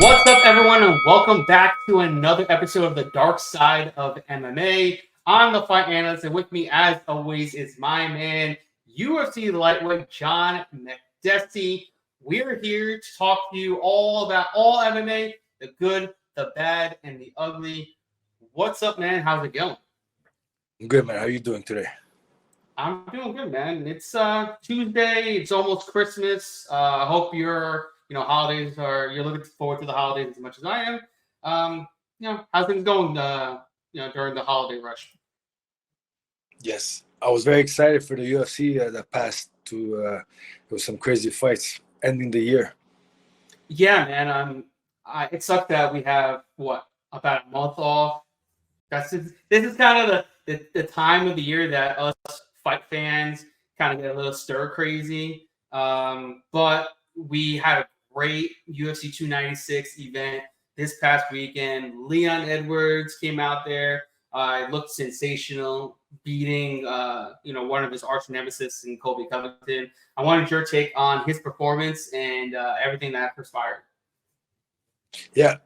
What's up, everyone, and welcome back to another episode of the Dark Side of MMA. I'm the Fight Analyst, and with me, as always, is my man, UFC lightweight John Makdessi. We're here to talk to you all about all MMA, the good, the bad, and the ugly. What's up, man? How's it going? Good, man. How you doing today? I'm doing good, man. It's Tuesday. It's almost Christmas. I hope holidays you're looking forward to the holidays as much as I am. How's things going? During the holiday rush. Yes, I was very excited for the UFC that passed. There was some crazy fights ending the year. Yeah, man. It sucked that we have about a month off. This is kind of the time of the year that us fight fans kind of get a little stir crazy. But we had a great UFC 296 event this past weekend. Leon Edwards came out there. It looked sensational, beating one of his arch nemesis in Colby Covington. I wanted your take on his performance and everything that transpired. Yeah,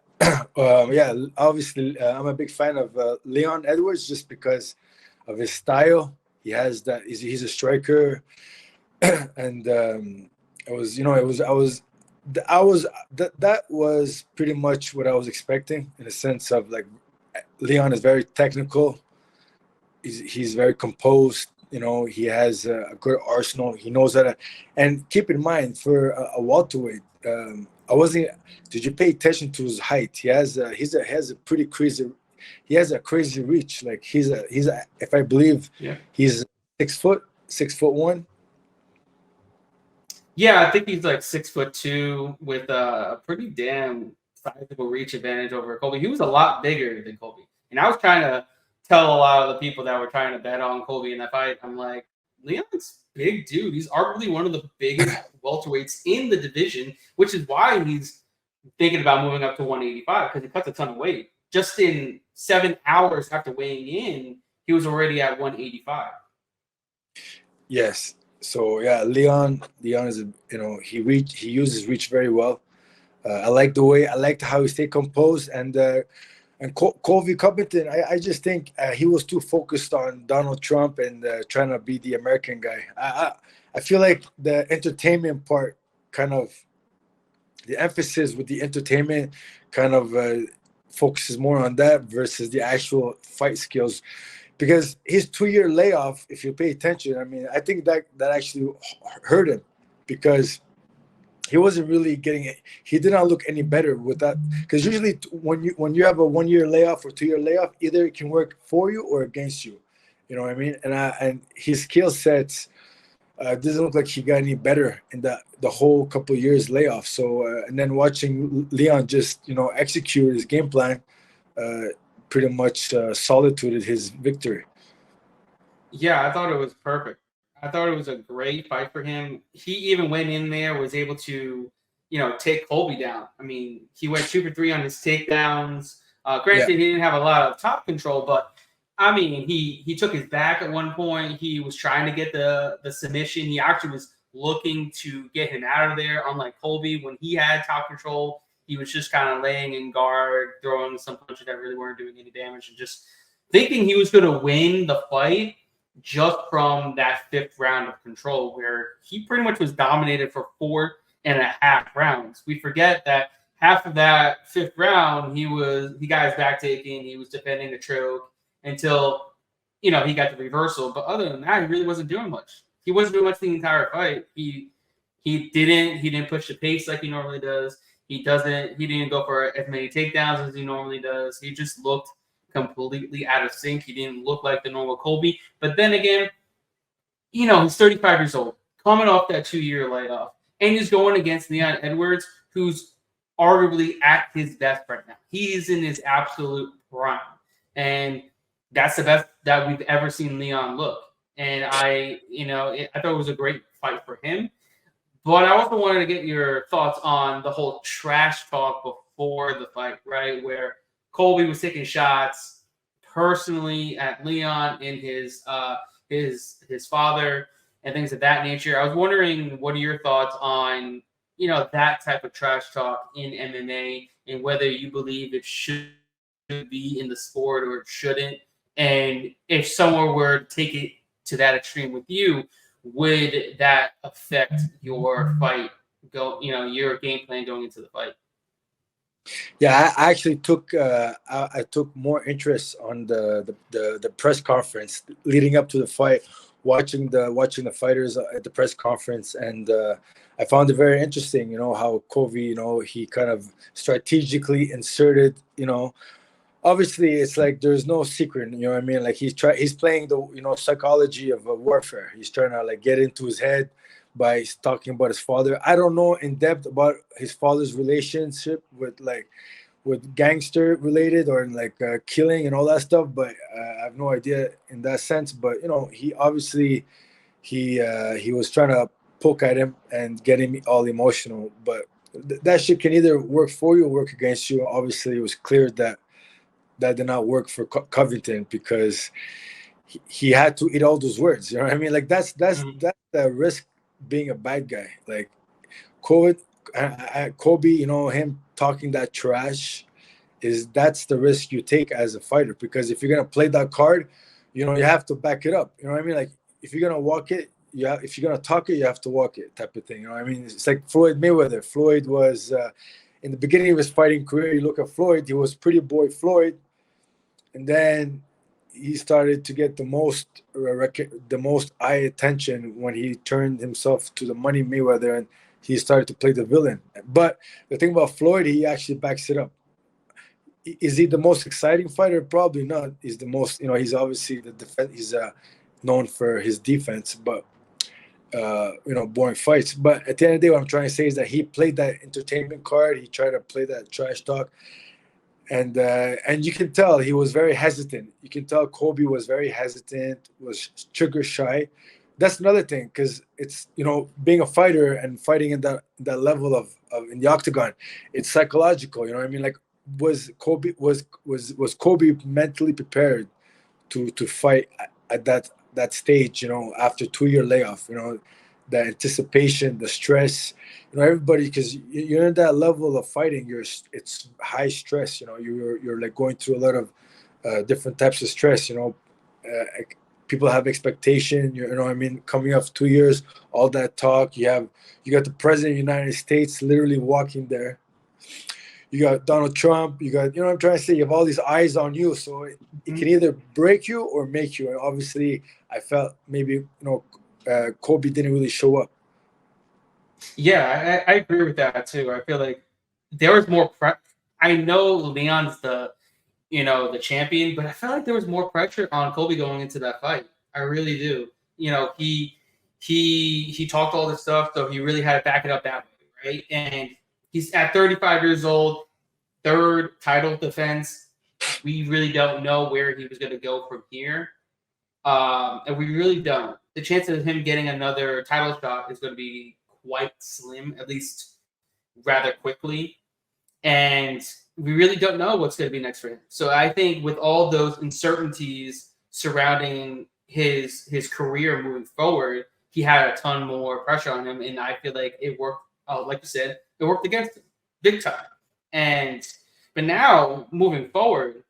yeah. Obviously, I'm a big fan of Leon Edwards just because of his style. He has that. He's a striker, and it was that was pretty much what I was expecting in the sense of like Leon is very technical. He's very composed. He has a good arsenal. He knows how to. And keep in mind, for a welterweight, I wasn't. Did you pay attention to his height? He has a pretty crazy. He has a crazy reach. Like he's a if I believe, Yeah. he's 6'1". Yeah, I think he's like 6'2" with a pretty damn sizable reach advantage over Colby. He was a lot bigger than Colby, and I was trying to tell a lot of the people that were trying to bet on Colby in that fight. I'm like, Leon's big dude. He's arguably one of the biggest welterweights in the division, which is why he's thinking about moving up to 185 because he cuts a ton of weight. Just in 7 hours after weighing in, he was already at 185. Yes. So yeah, Leon is he uses reach very well. I liked how he stayed composed and Colby Covington. I just think he was too focused on Donald Trump and trying to be the American guy. I feel like the entertainment part kind of the emphasis with the entertainment kind of focuses more on that versus the actual fight skills because his 2-year layoff, if you pay attention, I mean, I think that actually hurt him because he wasn't really getting it. He did not look any better with that because usually when you have a 1-year layoff or 2-year layoff, either it can work for you or against you. You know what I mean? And his skill sets doesn't look like he got any better in the whole couple of years layoff. So and then watching Leon just execute his game plan. Pretty much solitude his victory. Yeah, I thought it was perfect. I thought it was a great fight for him. He even went in there, was able to, take Colby down. I mean, he went 2 for 3 on his takedowns. Yeah, Granted, he didn't have a lot of top control, but I mean, he took his back at one point. He was trying to get the submission. He actually was looking to get him out of there. Unlike Colby, when he had top control, he was just kind of laying in guard, throwing some punches that really weren't doing any damage, and just thinking he was going to win the fight just from that 5th round of control, where he pretty much was dominated for 4.5 rounds. We forget that half of that 5th round, he got his back taken, he was defending the choke until he got the reversal. But other than that, he really wasn't doing much. He wasn't doing much the entire fight. He didn't push the pace like he normally does. He didn't go for as many takedowns as he normally does. He just looked completely out of sync. He didn't look like the normal Colby. But then again, he's 35 years old, coming off that 2-year layoff, and he's going against Leon Edwards, who's arguably at his best right now. He's in his absolute prime, and that's the best that we've ever seen Leon look. And I thought it was a great fight for him. But I also wanted to get your thoughts on the whole trash talk before the fight, right? Where Colby was taking shots personally at Leon and his father and things of that nature. I was wondering, what are your thoughts on that type of trash talk in MMA, and whether you believe it should be in the sport or it shouldn't. And if someone were to take it to that extreme with you, would that affect your fight? Your game plan going into the fight? Yeah, I actually took I took more interest on the press conference leading up to the fight, watching the fighters at the press conference, and I found it very interesting. How Kobe, he kind of strategically inserted. Obviously, it's like there's no secret. You know what I mean? Like he's playing the psychology of warfare. He's trying to like get into his head by talking about his father. I don't know in depth about his father's relationship with gangster related or like killing and all that stuff, but I have no idea in that sense. But he obviously he was trying to poke at him and get him all emotional. But that shit can either work for you or work against you. Obviously, it was clear that did not work for Covington because he had to eat all those words. You know what I mean? Like that's the risk being a bad guy. Like Kobe, Kobe, him talking that trash that's the risk you take as a fighter, because if you're gonna play that card, you have to back it up. You know what I mean? Like if you're gonna walk it, if you're gonna talk it, you have to walk it, type of thing. You know what I mean? It's like Floyd Mayweather. Floyd was in the beginning of his fighting career. You look at Floyd; he was pretty boy Floyd, and then he started to get the most eye attention when he turned himself to the money Mayweather, and he started to play the villain. But the thing about Floyd, he actually backs it up. Is he the most exciting fighter? Probably not. He's the most, he's obviously the defense. He's known for his defense, but boring fights. But at the end of the day, what I'm trying to say is that he played that entertainment card. He tried to play that trash talk, and you can tell he was very hesitant. You can tell Kobe was very hesitant, was trigger shy. That's another thing, because it's being a fighter and fighting in that level of in the octagon, it's psychological. You know what I mean? Like was Kobe mentally prepared to fight at that stage? After 2 year layoff, the anticipation, the stress. Everybody, because you're in that level of fighting, it's high stress. You're like going through a lot of different types of stress. People have expectation. You know what I mean? Coming off 2 years, all that talk. You got the president of the United States literally walking there. You got Donald Trump. You got, what I'm trying to say? You have all these eyes on you, so it can either break you or make you. And obviously, I felt maybe Kobe didn't really show up. Yeah, I agree with that too. I feel like there was more I know Leon's the champion, but I felt like there was more pressure on Kobe going into that fight. I really do. He talked all this stuff, so he really had to back it up that way, right? And he's at 35 years old, third title defense. We really don't know where he was going to go from here, and we really don't. The chance of him getting another title shot is going to be quite slim, at least rather quickly. And we really don't know what's going to be next for him. So I think with all those uncertainties surrounding his career moving forward, he had a ton more pressure on him, and I feel like it worked. Like you said, it worked against him big time. But now moving forward,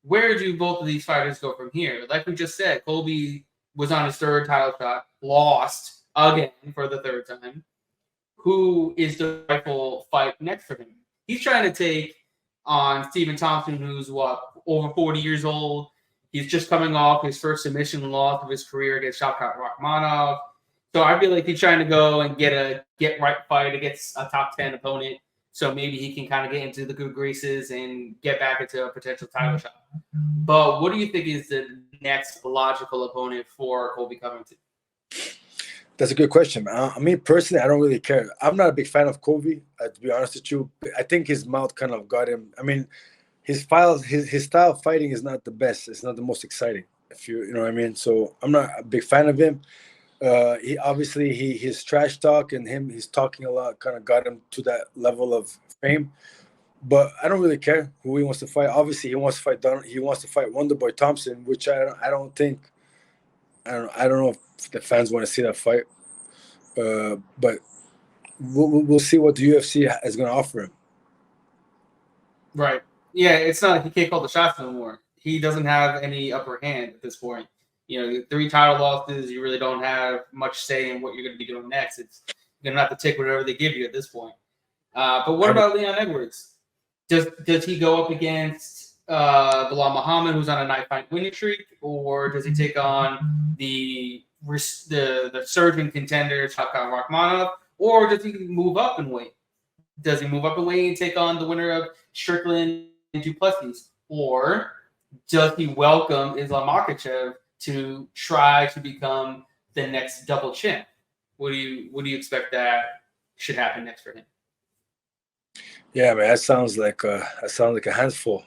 where do both of these fighters go from here? Like we just said, Colby was on his third title shot, lost again for the third time. Who is the rightful fight next for him? He's trying to take on Stephen Thompson, who's over 40 years old. He's just coming off his first submission loss of his career against Shavkat Rakhmonov. So I feel like he's trying to go and get a right fight against a top 10 opponent. So maybe he can kind of get into the good graces and get back into a potential title shot. But what do you think is the next logical opponent for Colby Covington? That's a good question, man. I mean, personally, I don't really care. I'm not a big fan of Kobe, to be honest with you. I think his mouth kind of got him. I mean, his style of fighting is not the best. It's not the most exciting, if you know what I mean. So I'm not a big fan of him. He obviously his trash talk and he's talking a lot kind of got him to that level of fame. But I don't really care who he wants to fight. Obviously, he wants to fight Wonderboy Thompson, which I don't think. I don't know if the fans want to see that fight, but we'll see what the UFC is going to offer him. Right. Yeah, it's not like he can't call the shots no more. He doesn't have any upper hand at this point. 3 title losses, you really don't have much say in what you're going to be doing next. It's you're going to have to take whatever they give you at this point. But what about Leon Edwards? Does he go up against Bilal Muhammad, who's on a 9-fight winning streak, or does he take on the surging contender Shavkat Rakhmonov, or does he move up in weight? Does he move up in weight and take on the winner of Strickland and Duplessis, or does he welcome Islam Makhachev to try to become the next double champ? What do you expect that should happen next for him? Yeah, man, that sounds like a handful.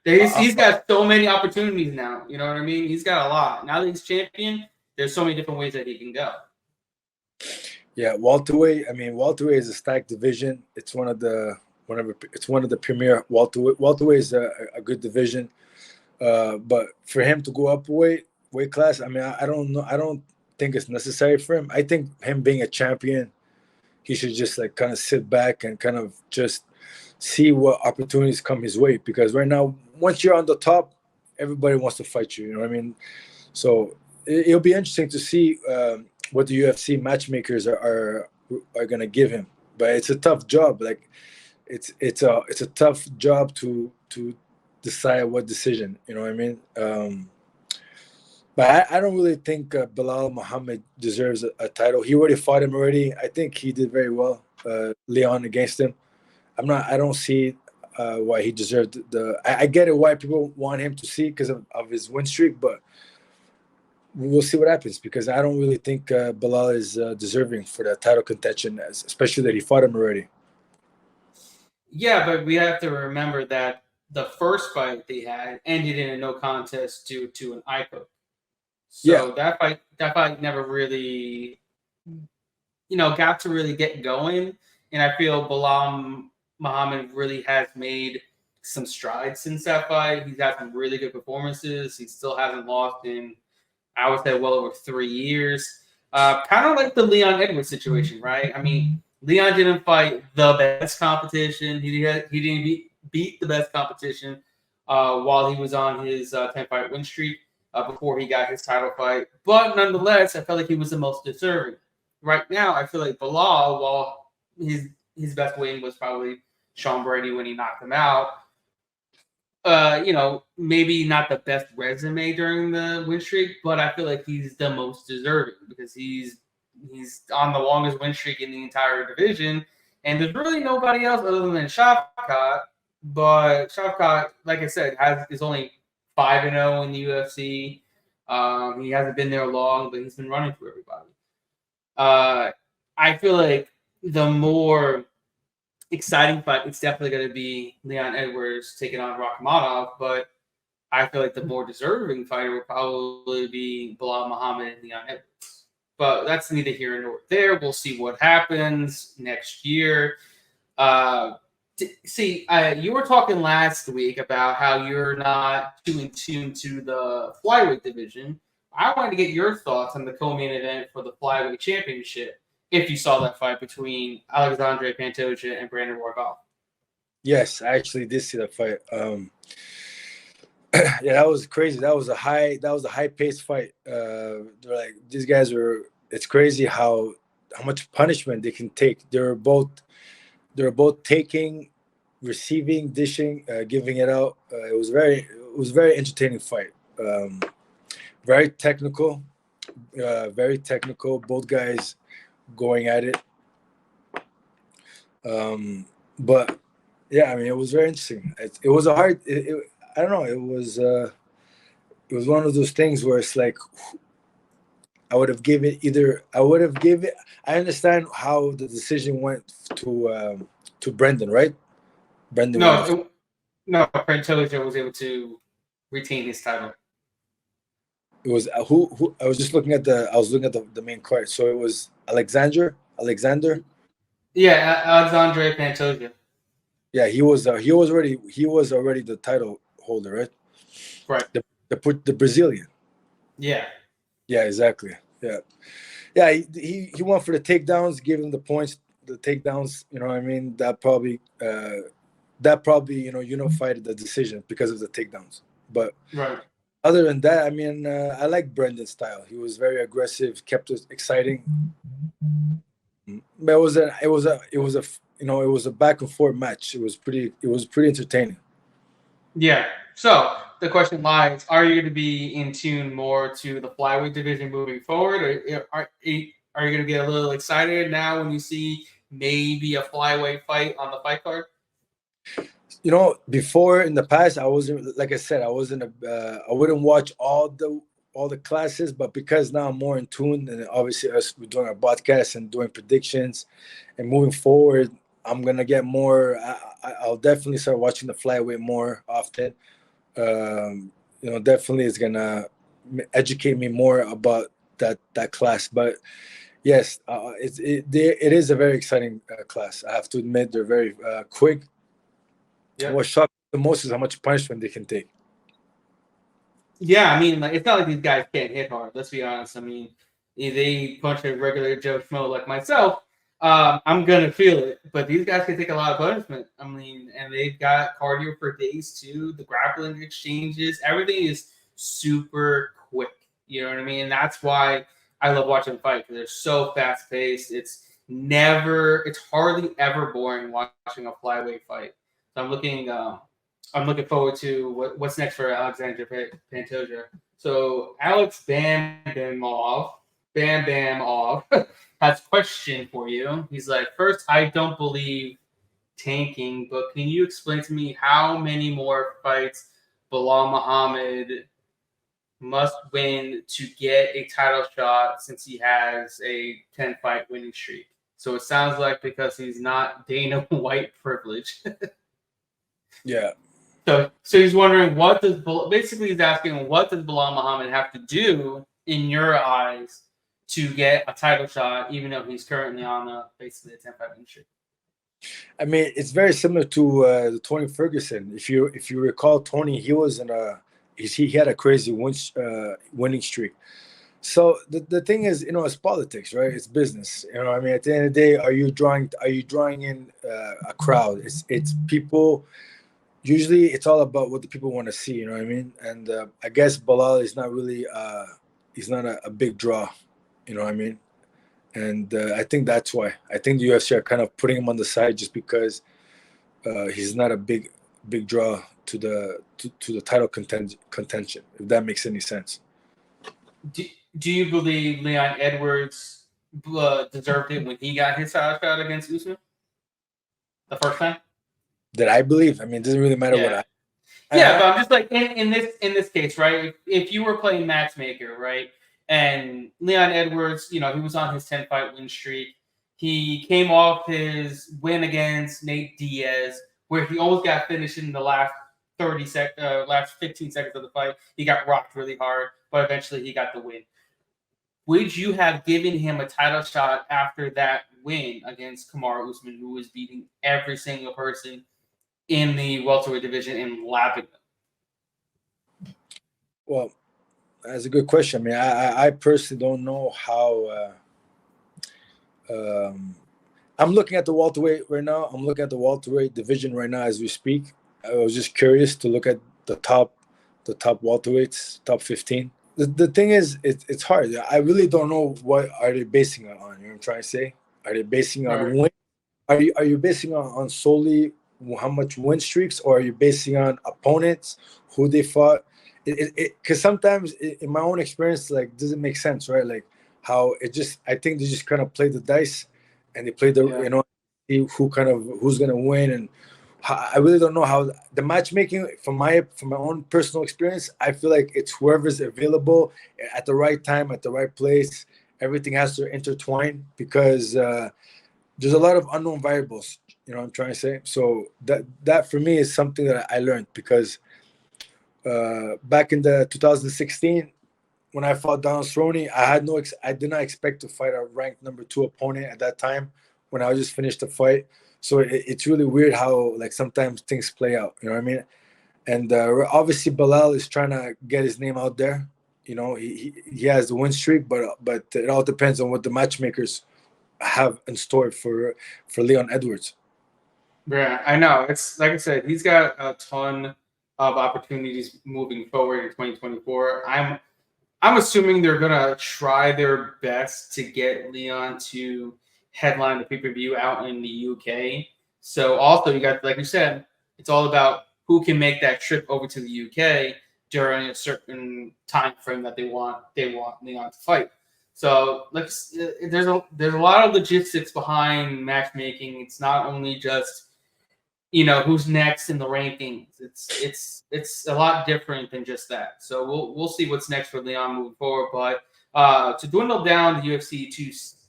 He's got so many opportunities now. You know what I mean? He's got a lot. Now that he's champion, there's so many different ways that he can go. Yeah, welterweight. I mean, welterweight is a stacked division. It's one of the premier welterweight. Welterweight is a good division. But for him to go up weight class, I mean, I don't know. I don't think it's necessary for him. I think him being a champion, he should just like kind of sit back and kind of just see what opportunities come his way. Because right now, once you're on the top, everybody wants to fight you. You know what I mean? So it'll be interesting to see what the UFC matchmakers are gonna give him. But it's a tough job. Like it's a tough job to decide what decision. You know what I mean? But I don't really think Bilal Muhammad deserves a title. He already fought him already. I think he did very well. Leon against him. I don't see why he deserved I get it why people want him to see because of his win streak, but we'll see what happens because I don't really think Bilal is deserving for that title contention, especially that he fought him already. Yeah, but we have to remember that the first fight they had ended in a no contest due to an eye poke. So that fight never really, got to really get going. And I feel Bilal Muhammad really has made some strides since that fight. He's had some really good performances. He still hasn't lost in, I would say, well over 3 years. Kind of like the Leon Edwards situation, right? I mean, Leon didn't fight the best competition. He didn't beat the best competition while he was on his 10-fight win streak. Before he got his title fight. But nonetheless, I felt like he was the most deserving. Right now, I feel like Bilal, while his best win was probably Sean Brady when he knocked him out, maybe not the best resume during the win streak, but I feel like he's the most deserving because he's on the longest win streak in the entire division. And there's really nobody else other than Shavkat. But Shavkat, like I said, is only 5-0 in the UFC. He hasn't been there long, but he's been running through everybody. I feel like the more exciting fight, it's definitely going to be Leon Edwards taking on Rakhmonov, but I feel like the more deserving fighter would probably be Bilal Muhammad and Leon Edwards. But that's neither here nor there. We'll see what happens next year. You were talking last week about how you're not too in tune to the flyweight division. I wanted to get your thoughts on the co-main event for the flyweight championship. If you saw that fight between Alexandre Pantoja and Brandon Royval. Yes, I actually did see that fight. Yeah, that was crazy. That was a high-paced fight. Like these guys were. It's crazy how much punishment they can take. They're both taking, receiving, dishing, giving it out. It was very entertaining fight. Very technical. Both guys going at it. But yeah, I mean, it was very interesting. It was a hard. I don't know. It was one of those things where it's like I would have given either. I understand how the decision went to Brendan, right? Brendan. No, Pantoja was able to retain his title. It was who I was just looking at the main card. So it was Alexander. Yeah, Alexandre Pantoja. Yeah, he was already the title holder, right? Right. The Brazilian. Yeah. Yeah, exactly. Yeah, yeah. He went for the takedowns, gave him the points, the takedowns. You know what I mean? That probably unified the decision because of the takedowns. But Right. other than that, I mean, I like Brendan's style. He was very aggressive, kept it exciting. But it was a back and forth match. It was pretty entertaining. Yeah. So the question lies: are you going to be in tune more to the flyweight division moving forward, or are you going to get a little excited now when you see maybe a flyweight fight on the fight card? Before in the past, I wasn't, like I said, I wouldn't watch all the classes, but because now I'm more in tune, and obviously us we're doing our podcast and doing predictions, and moving forward, I'm gonna get more. I'll definitely start watching the flyweight more often. Definitely is gonna educate me more about that class. But yes, it is a very exciting class. I have to admit, they're very quick. Yeah. What shocked me the most is how much punishment they can take. Yeah, I mean, like, it's not like these guys can't hit hard. Let's be honest. I mean, if they punch a regular Joe Schmo like myself, I'm gonna feel it. But these guys can take a lot of punishment. I mean, and they've got cardio for days too. The grappling exchanges, everything is super quick. You know what I mean? And that's why I love watching fight because they're so fast paced. It's hardly ever boring watching a flyweight fight. So I'm looking forward to what's next for Alexander Pantoja. So Alex Bam Bam off, has a question for you. He's like, first, I don't believe tanking, but can you explain to me how many more fights Bilal Muhammad must win to get a title shot since he has a 10-fight winning streak? So it sounds like because he's not Dana White privileged. Yeah. So he's wondering basically he's asking what does Bilal Muhammad have to do in your eyes to get a title shot, even though he's currently on basically a 10-fight win streak. I mean, it's very similar to the Tony Ferguson. If you recall, Tony, he had a crazy winning streak. So the thing is, it's politics, right? It's business. I mean, at the end of the day, are you drawing in a crowd? It's people. Usually, it's all about what the people want to see. You know what I mean? And I guess Bilal is not really he's not a big draw. You know what I mean? And I think that's why. I think the UFC are kind of putting him on the side just because he's not a big draw to the title contention. If that makes any sense. Do you believe Leon Edwards deserved it when he got his title shot against Usman the first time? That I believe. I mean, it doesn't really matter what I. Yeah, but I'm just like in this case, right? If you were playing matchmaker, right, and Leon Edwards, he was on his 10-fight win streak. He came off his win against Nate Diaz, where he almost got finished in the last last 15 seconds of the fight. He got rocked really hard, but eventually he got the win. Would you have given him a title shot after that win against Kamaru Usman, who was beating every single person in the welterweight division and lapping them? Well, that's a good question. I mean, I personally don't know how. I'm looking at the welterweight right now. I'm looking at the welterweight division right now as we speak. I was just curious to look at the top welterweights, top 15. The thing is, it's hard. I really don't know what are they basing it on. You know what I'm trying to say? Are they basing on win? Are you basing on solely how much win streaks, or are you basing on opponents, who they fought? Because sometimes in my own experience, like, doesn't make sense, right? Like how I think they just kind of play the dice, and they play see who's gonna win, and I really don't know how the matchmaking from my own personal experience. I feel like it's whoever's available at the right time at the right place. Everything has to intertwine because there's a lot of unknown variables. You know what I'm trying to say? So that for me is something that I learned because back in the 2016 when I fought Donald Cerrone, I did not expect to fight a ranked number 2 opponent at that time when I just finished the fight. So it's really weird how like sometimes things play out. You know what I mean? And obviously Bilal is trying to get his name out there. You know, he has the win streak, but it all depends on what the matchmakers have in store for Leon Edwards. Yeah, I know. It's like I said, he's got a ton of opportunities moving forward in 2024. I'm assuming they're gonna try their best to get Leon to headline the pay-per-view out in the UK. So also you got, like you said, it's all about who can make that trip over to the UK during a certain time frame that they want Leon to fight. So there's a lot of logistics behind matchmaking. It's not only just who's next in the rankings. It's a lot different than just that. So we'll see what's next for Leon moving forward. But to dwindle down the UFC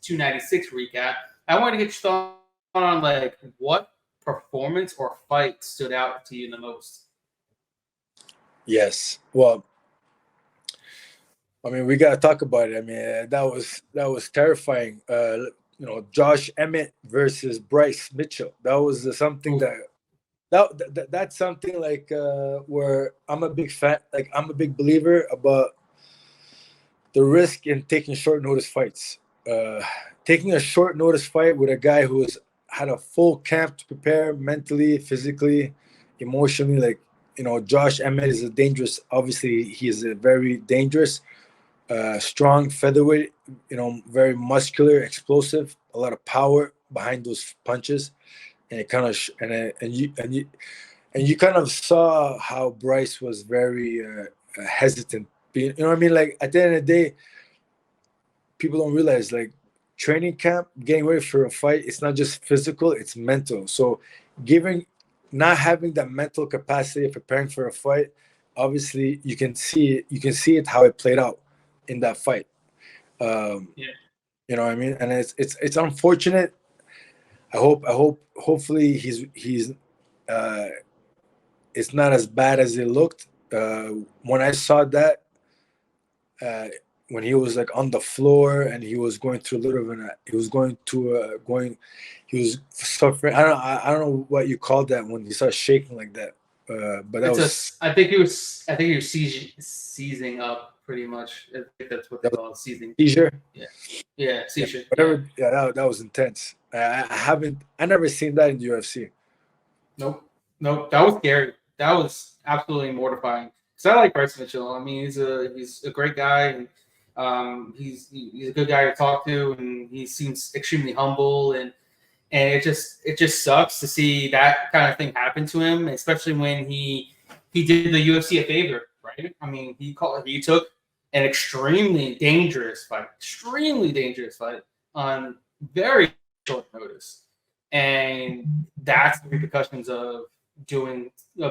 296 recap, I want to get your thought on like what performance or fight stood out to you the most. Yes, well, I mean, we gotta talk about it. I mean, that was terrifying. Josh Emmett versus Bryce Mitchell. That was something that's something like where I'm a big fan. Like I'm a big believer about the risk in taking short notice fights. Taking a short notice fight with a guy who's had a full camp to prepare mentally, physically, emotionally. Like Josh Emmett is a dangerous. Obviously, he is a very dangerous. Strong featherweight, very muscular, explosive, a lot of power behind those punches, and it kind of and you kind of saw how Bryce was very hesitant. You know what I mean? Like at the end of the day, people don't realize like training camp, getting ready for a fight, it's not just physical, it's mental. So not having that mental capacity of preparing for a fight, obviously you can see it how it played out in that fight. Yeah. You know what I mean? And it's unfortunate. Hopefully he's it's not as bad as it looked. When I saw that, when he was like on the floor and he was going through a little bit, he was suffering. I don't know what you call that when he starts shaking like that. But that I think he was seizing up pretty much. I think that's what they call it, seizing. Seizure. Yeah, seizure. Yeah, whatever. Yeah, that was intense. I never seen that in the UFC. Nope, that was scary. That was absolutely mortifying. Because I like Bryce Mitchell. I mean, he's a great guy, and he's a good guy to talk to, and he seems extremely humble, and it just sucks to see that kind of thing happen to him, especially when he did the UFC a favor, right? I mean, he took an extremely dangerous fight on very short notice. And that's the repercussions of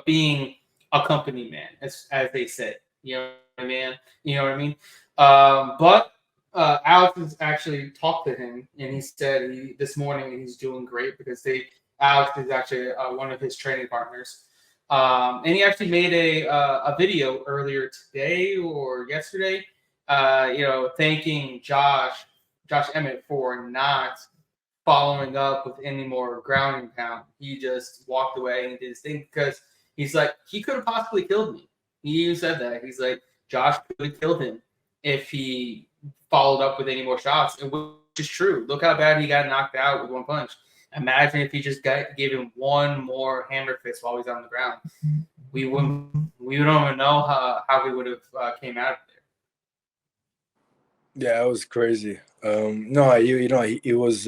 being a company man, as they say. You know what I mean? You know what I mean? But Alex has actually talked to him, and he said this morning he's doing great because Alex is actually one of his training partners. And he actually made a video earlier today or yesterday, thanking Josh Emmett for not following up with any more ground and pound. He just walked away and did his thing because he's like, he could have possibly killed me. He even said that. He's like, Josh could have killed him if he followed up with any more shots, and which is true. Look how bad he got knocked out with one punch. Imagine if he just gave him one more hammer fist while he's on the ground. We don't even know how we would have came out of there. Yeah, it was crazy. No, he was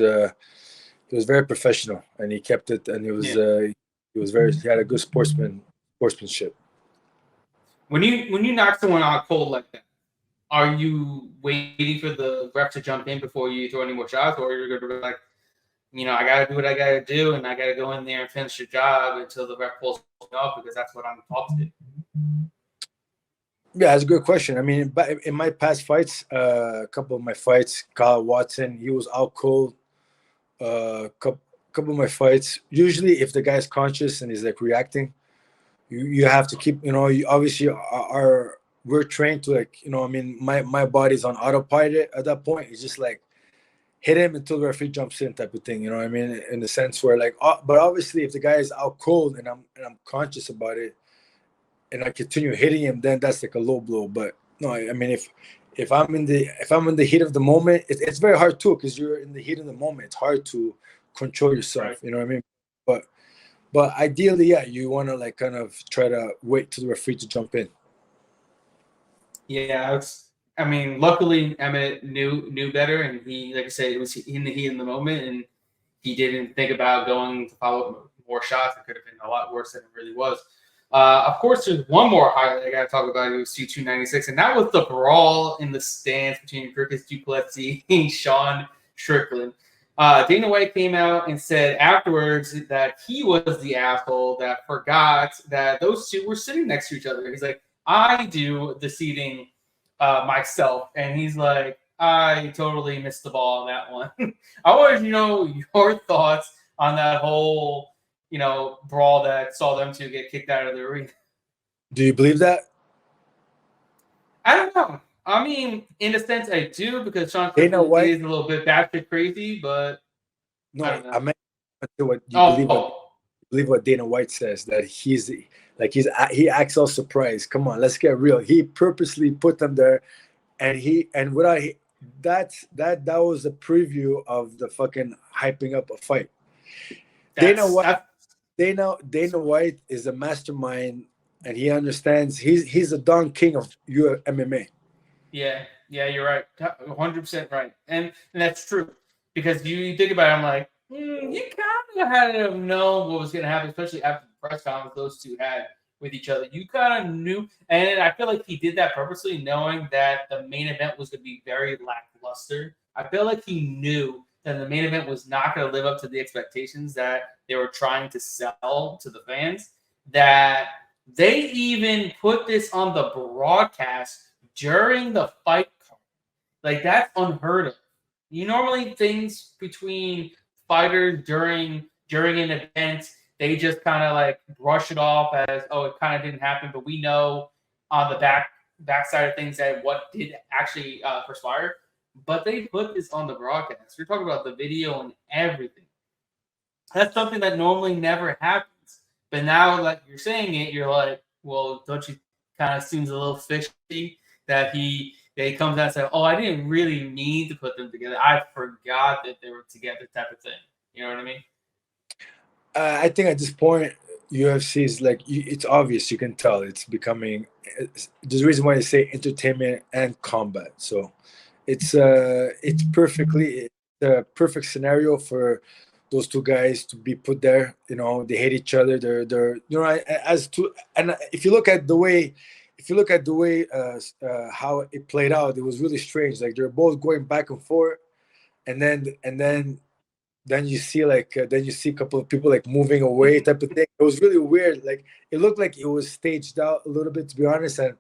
very professional, and he kept it, and he had a good sportsmanship. When you knock someone out cold like that, are you waiting for the ref to jump in before you throw any more shots, or you're going to be like, I got to do what I got to do, and I got to go in there and finish the job until the ref pulls me off because that's what I'm taught to do? Yeah, that's a good question. I mean, in my past fights, a couple of my fights, Kyle Watson, he was out cold. Couple of my fights, usually if the guy's conscious and he's like reacting, you have to keep, you obviously we're trained to like, I mean, my body's on autopilot at that point. It's just like hit him until the referee jumps in type of thing. You know what I mean? In the sense where like, but obviously if the guy is out cold and I'm conscious about it and I continue hitting him, then that's like a low blow. But No, I mean if I'm in the heat of the moment, it's very hard too because you're in the heat of the moment. It's hard to control Right. yourself. You know what I mean? But ideally, yeah, you want to like kind of try to wait till the referee to jump in. Yeah, I mean, luckily Emmett knew better, and he, like I said, it was in the heat in the moment, and he didn't think about going to follow up more shots. It could have been a lot worse than it really was. Of course, there's one more highlight I got to talk about. It was C296, and that was the brawl in the stands between Dricus du Plessis and Sean Strickland. Dana White came out and said afterwards that he was the asshole that forgot that those two were sitting next to each other. He's like, I do the seating myself. And he's like, I totally missed the ball on that one. I wanted to know your thoughts on that whole, brawl that saw them two get kicked out of the arena. Do you believe that? I don't know. I mean, in a sense, I do because Sean Dana Strickland White? is a little bit batshit crazy, but No, I don't know. I meant what you Oh, believe what Dana White says, that he acts all surprised. Come on, let's get real. He purposely put them there, and without that was a preview of the fucking hyping up a fight. Dana White is a mastermind, and he understands. He's a Don King of MMA. Yeah, you're right. 100% right. And that's true. Because you think about it, I'm like, you kind of had to know what was going to happen, especially after the press conference those two had with each other. You kind of knew. And I feel like he did that purposely, knowing that the main event was going to be very lackluster. I feel like he knew that the main event was not going to live up to the expectations that they were trying to sell to the fans. That they even put this on the broadcast during the fight card. Like, that's unheard of. You normally things between fighters during an event, they just kind of like brush it off as, oh, it kind of didn't happen, but we know on the backside of things that what did actually perspire. But they put this on the broadcast. You're talking about the video and everything. That's something that normally never happens. But now, like you're saying it, you're like, well, don't you kind of seems a little fishy that he comes out and says, oh, I didn't really need to put them together. I forgot that they were together, type of thing. You know what I mean? I think at this point, UFC is like it's obvious. You can tell it's becoming. There's a reason why they say entertainment and combat. So it's a perfect scenario for those two guys to be put there. You know, they hate each other. They're as to, and if you look at the way how it played out, it was really strange. Like they're both going back and forth, and then you see a couple of people like moving away, type of thing. It was really weird. Like it looked like it was staged out a little bit, to be honest. And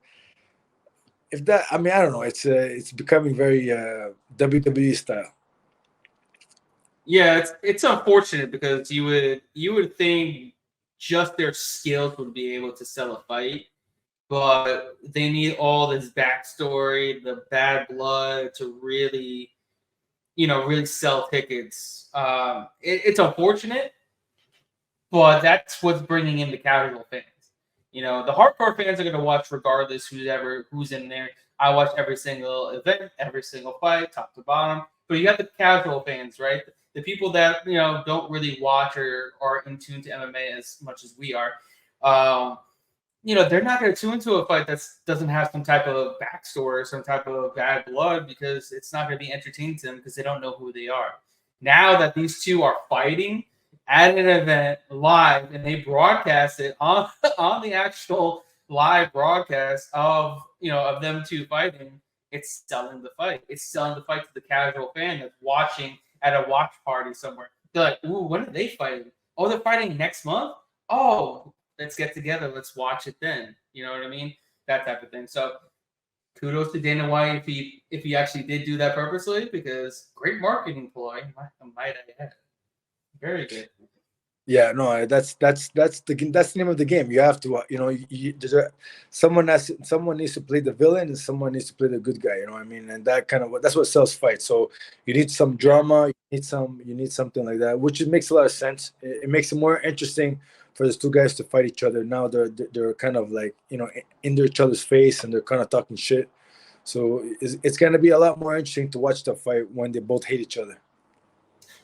if that, I mean, I don't know. It's becoming very WWE style. Yeah, it's unfortunate because you would think just their skills would be able to sell a fight, but they need all this backstory, the bad blood to really, really sell tickets. It's unfortunate, but that's what's bringing in the casual fans. The hardcore fans are going to watch regardless who's in there. I watch every single event, every single fight, top to bottom. But you got the casual fans, right? The people that don't really watch or are in tune to MMA as much as we are. They're not going to tune into a fight that doesn't have some type of backstory or some type of bad blood because it's not going to be entertaining to them because they don't know who they are. Now that these two are fighting at an event live and they broadcast it on the actual live broadcast of them two fighting, it's selling the fight. It's selling the fight to the casual fan that's watching at a watch party somewhere. They're like, ooh, when are they fighting? Oh, they're fighting next month? Oh, let's get together. Let's watch it then. You know what I mean? That type of thing. So kudos to Dana White if he actually did do that purposely, because great marketing ploy, might I add. Very good. Yeah, no, that's the name of the game. You have to, someone needs to play the villain and someone needs to play the good guy. You know what I mean? And that's what sells fights. So you need some drama. You need something like that, which makes a lot of sense. It makes it more interesting for those two guys to fight each other. Now they're kind of like in each other's face and they're kind of talking shit. So it's going to be a lot more interesting to watch the fight when they both hate each other.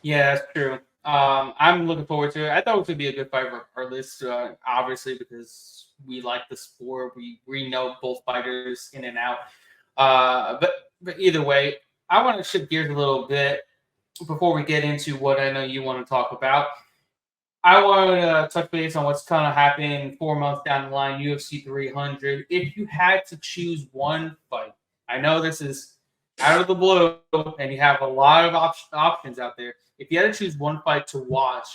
Yeah, that's true. I'm looking forward to it. I thought it would be a good fight regardless, obviously, because we like the sport. We know both fighters in and out. But either way, I want to shift gears a little bit before we get into what I know you want to talk about. I want to touch base on what's kind of happening 4 months down the line, UFC 300. If you had to choose one fight, I know this is out of the blue, and you have a lot of options out there. If you had to choose one fight to watch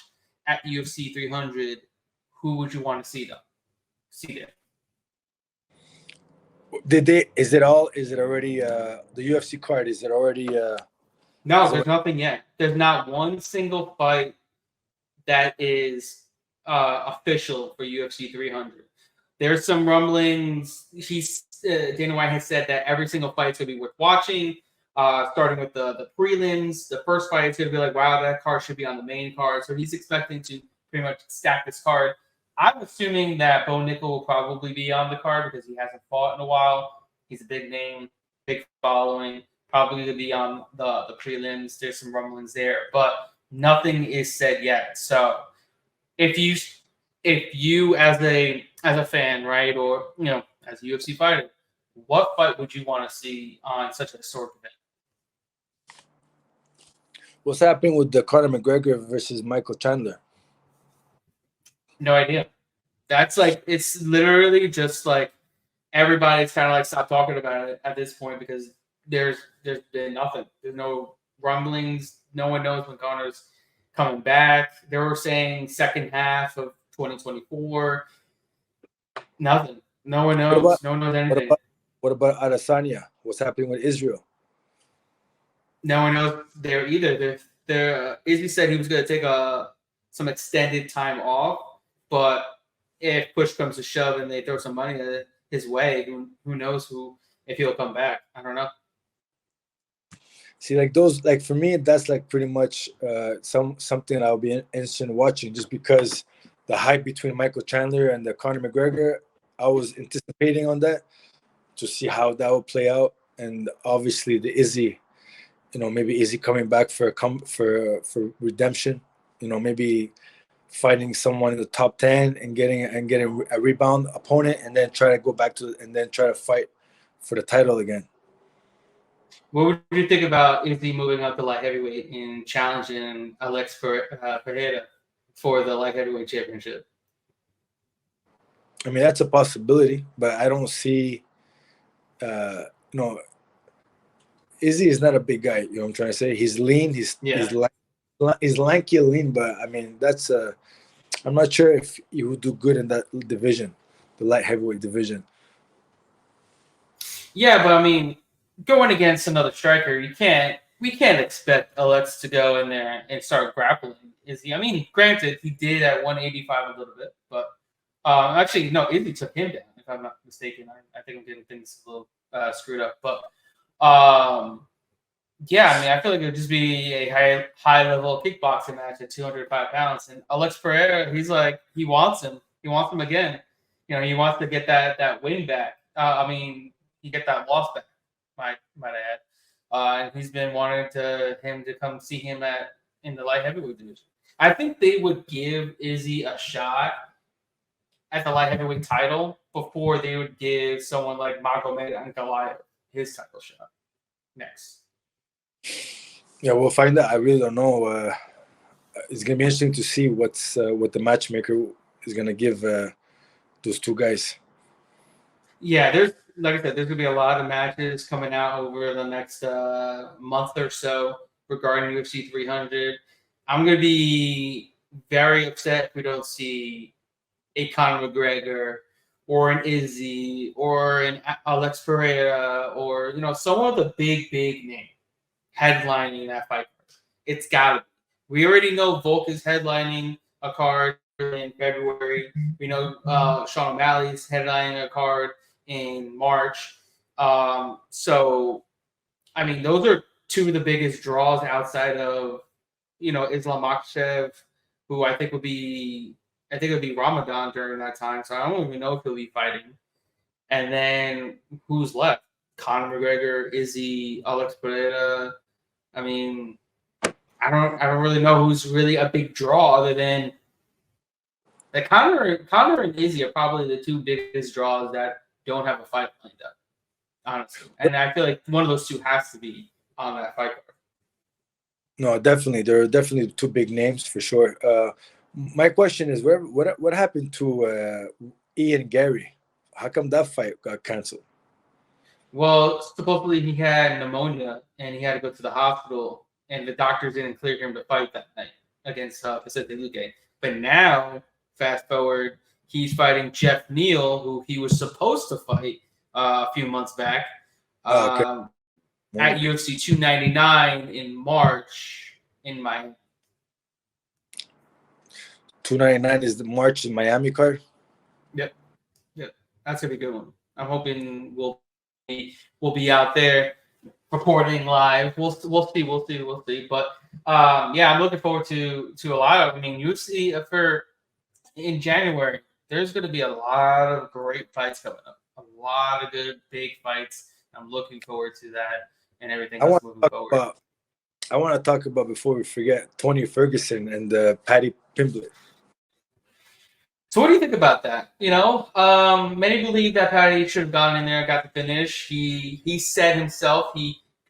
at UFC 300, who would you want to see there? Is it already the UFC card? Is it already No, there's nothing yet. There's not one single fight that is official for UFC 300. There's some rumblings. Dana White has said that every single fight is going to be worth watching, starting with the prelims. The first fight is going to be like, wow, that card should be on the main card. So he's expecting to pretty much stack this card. I'm assuming that Bo Nickel will probably be on the card because he hasn't fought in a while. He's a big name, big following. Probably going to be on the prelims. There's some rumblings there, but nothing is said yet. So if you as a fan, right, or as a UFC fighter, what fight would you want to see on such a historic event? What's happening with the Conor McGregor versus Michael Chandler? No idea. That's like, it's literally just like everybody's kind of like stopped talking about it at this point because there's been nothing. There's no rumblings. No one knows when Conor's coming back. They were saying second half of 2024. Nothing. No one knows. No one knows anything. What about Adesanya? What's happening with Israel? No one knows there either. Izzy said he was going to take some extended time off, but if push comes to shove and they throw some money his way, who knows if he'll come back? I don't know. See, like those, like for me, that's like pretty much something I'll be interested in watching, just because the hype between Michael Chandler and the Conor McGregor, I was anticipating on that to see how that would play out, and obviously the Izzy, maybe Izzy coming back for redemption, maybe fighting someone in the top 10 and getting a rebound opponent, and then try to go back and then try to fight for the title again. What would you think about Izzy moving up to light heavyweight and challenging Alex Pereira for the light heavyweight championship? I mean, that's a possibility, but I don't see. Izzy is not a big guy. You know what I'm trying to say? He's lean. He's lanky, lean. But I mean, that's I'm not sure if he would do good in that division, the light heavyweight division. Yeah, but I mean, going against another striker, we can't expect Alex to go in there and start grappling. Izzy. I mean, granted, he did at 185 a little bit, but actually, no, Izzy took him down, if I'm not mistaken. I think I'm getting things a little screwed up. But yeah, I mean, I feel like it would just be a high level kickboxing match at 205 pounds. And Alex Pereira, he's like, he wants him. He wants him again. He wants to get that win back. He get that loss back, might I add. And he's been wanting him to come see him in the light heavyweight division. I think they would give Izzy a shot at the light heavyweight title before they would give someone like Magomed Ankalaev his title shot next. Yeah, we'll find out. I really don't know. It's gonna be interesting to see what the matchmaker is gonna give those two guys. Yeah, like I said, there's gonna be a lot of matches coming out over the next month or so regarding UFC 300. I'm gonna be very upset if we don't see a Conor McGregor or an Izzy or an Alex Pereira or someone with a big name headlining that fight. It's gotta be. We already know Volk is headlining a card in February. We know Sean O'Malley's headlining a card in March. So, I mean, those are two of the biggest draws outside of, Islam Makdessi, who I think would be Ramadan during that time. So I don't even know if he'll be fighting. And then who's left? Conor McGregor, Izzy, Alex Pereira. I mean, I don't really know who's really a big draw other than that. Conor and Izzy are probably the two biggest draws that don't have a fight lined up, honestly. And I feel like one of those two has to be on that fight card. No, definitely. There are definitely two big names for sure. My question is, what happened to Ian Gary? How come that fight got canceled? Well, supposedly he had pneumonia and he had to go to the hospital, and the doctors didn't clear him to fight that night against Vicente Luque. But now, fast forward, he's fighting Jeff Neal, who he was supposed to fight a few months back Okay. at UFC 299 in March in Miami. 299 is the March in Miami card. Yep, that's gonna be a good one. I'm hoping we'll be out there reporting live. We'll see. But yeah, I'm looking forward to a lot of. I mean, UFC in January. There's going to be a lot of great fights coming up. A lot of good big fights. I'm looking forward to that and everything else moving forward. I want to talk about, before we forget, Tony Ferguson and Paddy Pimblett. So what do you think about that? Many believe that Paddy should have gone in there and got the finish. He said himself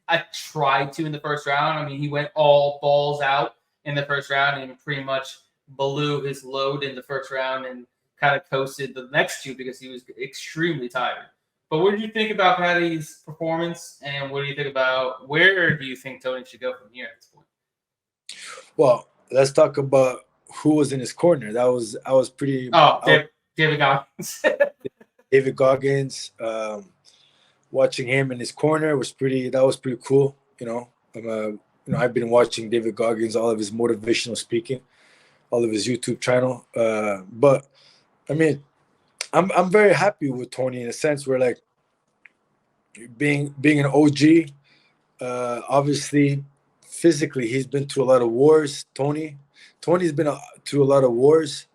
I tried to in the first round. I mean, he went all balls out in the first round and pretty much blew his load in the first round and kind of coasted the next two because he was extremely tired. But what did you think about Paddy's performance, and what do you think about where do you think Tony should go from here at this point? Well, let's talk about who was in his corner. I was pretty. David Goggins. David Goggins. Watching him in his corner was pretty cool. I've been watching David Goggins, all of his motivational speaking, all of his YouTube channel. But I mean, I'm very happy with Tony in a sense where, like, being an OG, obviously physically he's been through a lot of wars. Tony's been through a lot of wars.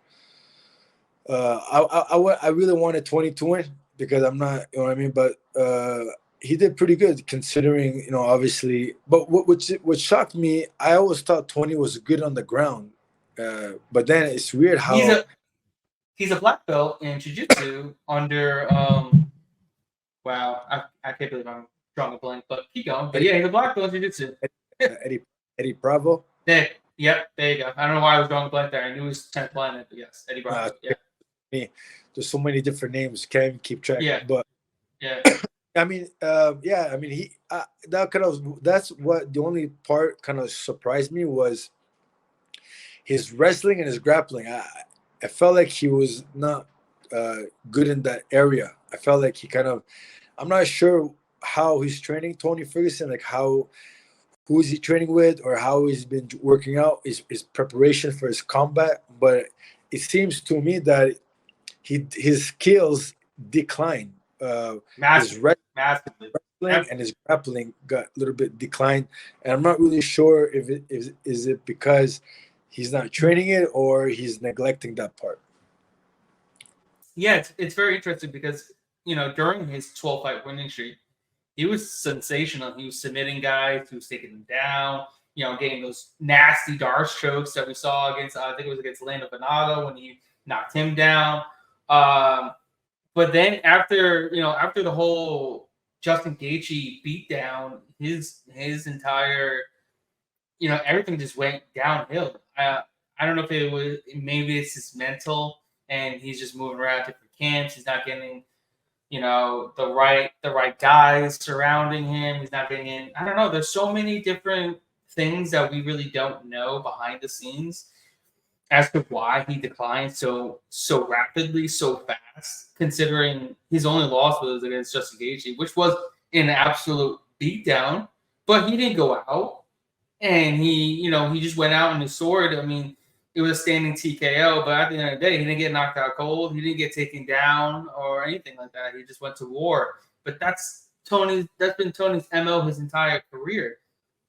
I really wanted Tony to win because I'm not, you know what I mean, but he did pretty good considering, obviously. But what shocked me, I always thought Tony was good on the ground, but then it's weird how he's a black belt in jiu-jitsu under wow, I can't believe I'm drawing a blank, but keep going. But yeah, he's a black belt in jiu-jitsu. Eddie Bravo. Yep, there you go. I don't know why I was drawing a blank there. I knew he was 10th planet, but yes, Eddie Bravo. Yeah. There's so many different names, can't even keep track. Yeah. But yeah. I mean, that's what the only part kind of surprised me was his wrestling and his grappling. I felt like he was not good in that area. I felt like I'm not sure how he's training, Tony Ferguson, like who is he training with or how he's been working out, his preparation for his combat. But it seems to me that his skills declined. Massively. And his grappling got a little bit declined, and I'm not really sure if it is it because he's not training it or he's neglecting that part. Yeah, it's very interesting because during his 12-fight winning streak, he was sensational. He was submitting guys, he was taking them down, getting those nasty Darce chokes that we saw against I think it was against Lando Venado when he knocked him down. But then after the whole Justin Gaethje beatdown, his entire everything just went downhill. I don't know if maybe it's his mental and he's just moving around different camps. He's not getting the right guys surrounding him. He's not getting in. I don't know. There's so many different things that we really don't know behind the scenes as to why he declined so rapidly, so fast, considering his only loss was against Justin Gaethje, which was an absolute beatdown. But he didn't go out, and he just went out on his sword. I mean, it was a standing TKO, but at the end of the day, he didn't get knocked out cold. He didn't get taken down or anything like that. He just went to war. But that's been Tony's MO his entire career.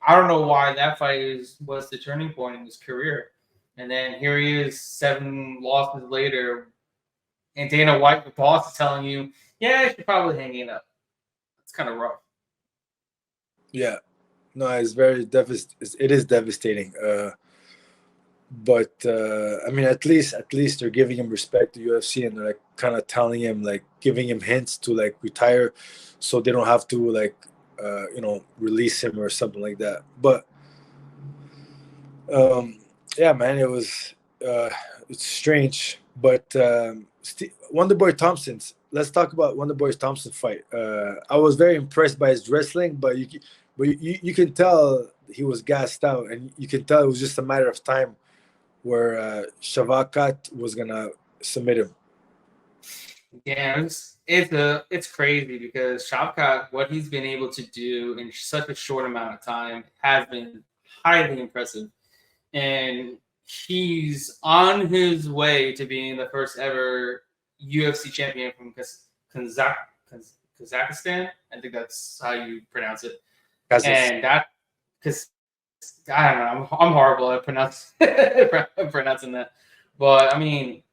I don't know why that fight was the turning point in his career. And then here he is 7 losses later, and Dana White, the boss, is telling you, yeah, you should probably hang it up. kind of rough. Yeah, no, it's very it is devastating. But I mean, at least they're giving him respect to UFC, and they're like kind of telling him, like giving him hints to like retire, so they don't have to like release him or something like that. But yeah, man, it's strange. But Wonderboy Thompson's. Let's talk about Wonderboy Thompson's fight. I was very impressed by his wrestling, but you can tell he was gassed out, and you can tell it was just a matter of time where Shavkat was gonna submit him. Yeah, it's crazy because Shavkat, what he's been able to do in such a short amount of time has been highly impressive, and he's on his way to being the first ever UFC champion from Kazakhstan. I think that's how you pronounce it. And that, because I don't know, I'm horrible at pronouncing that, but I mean,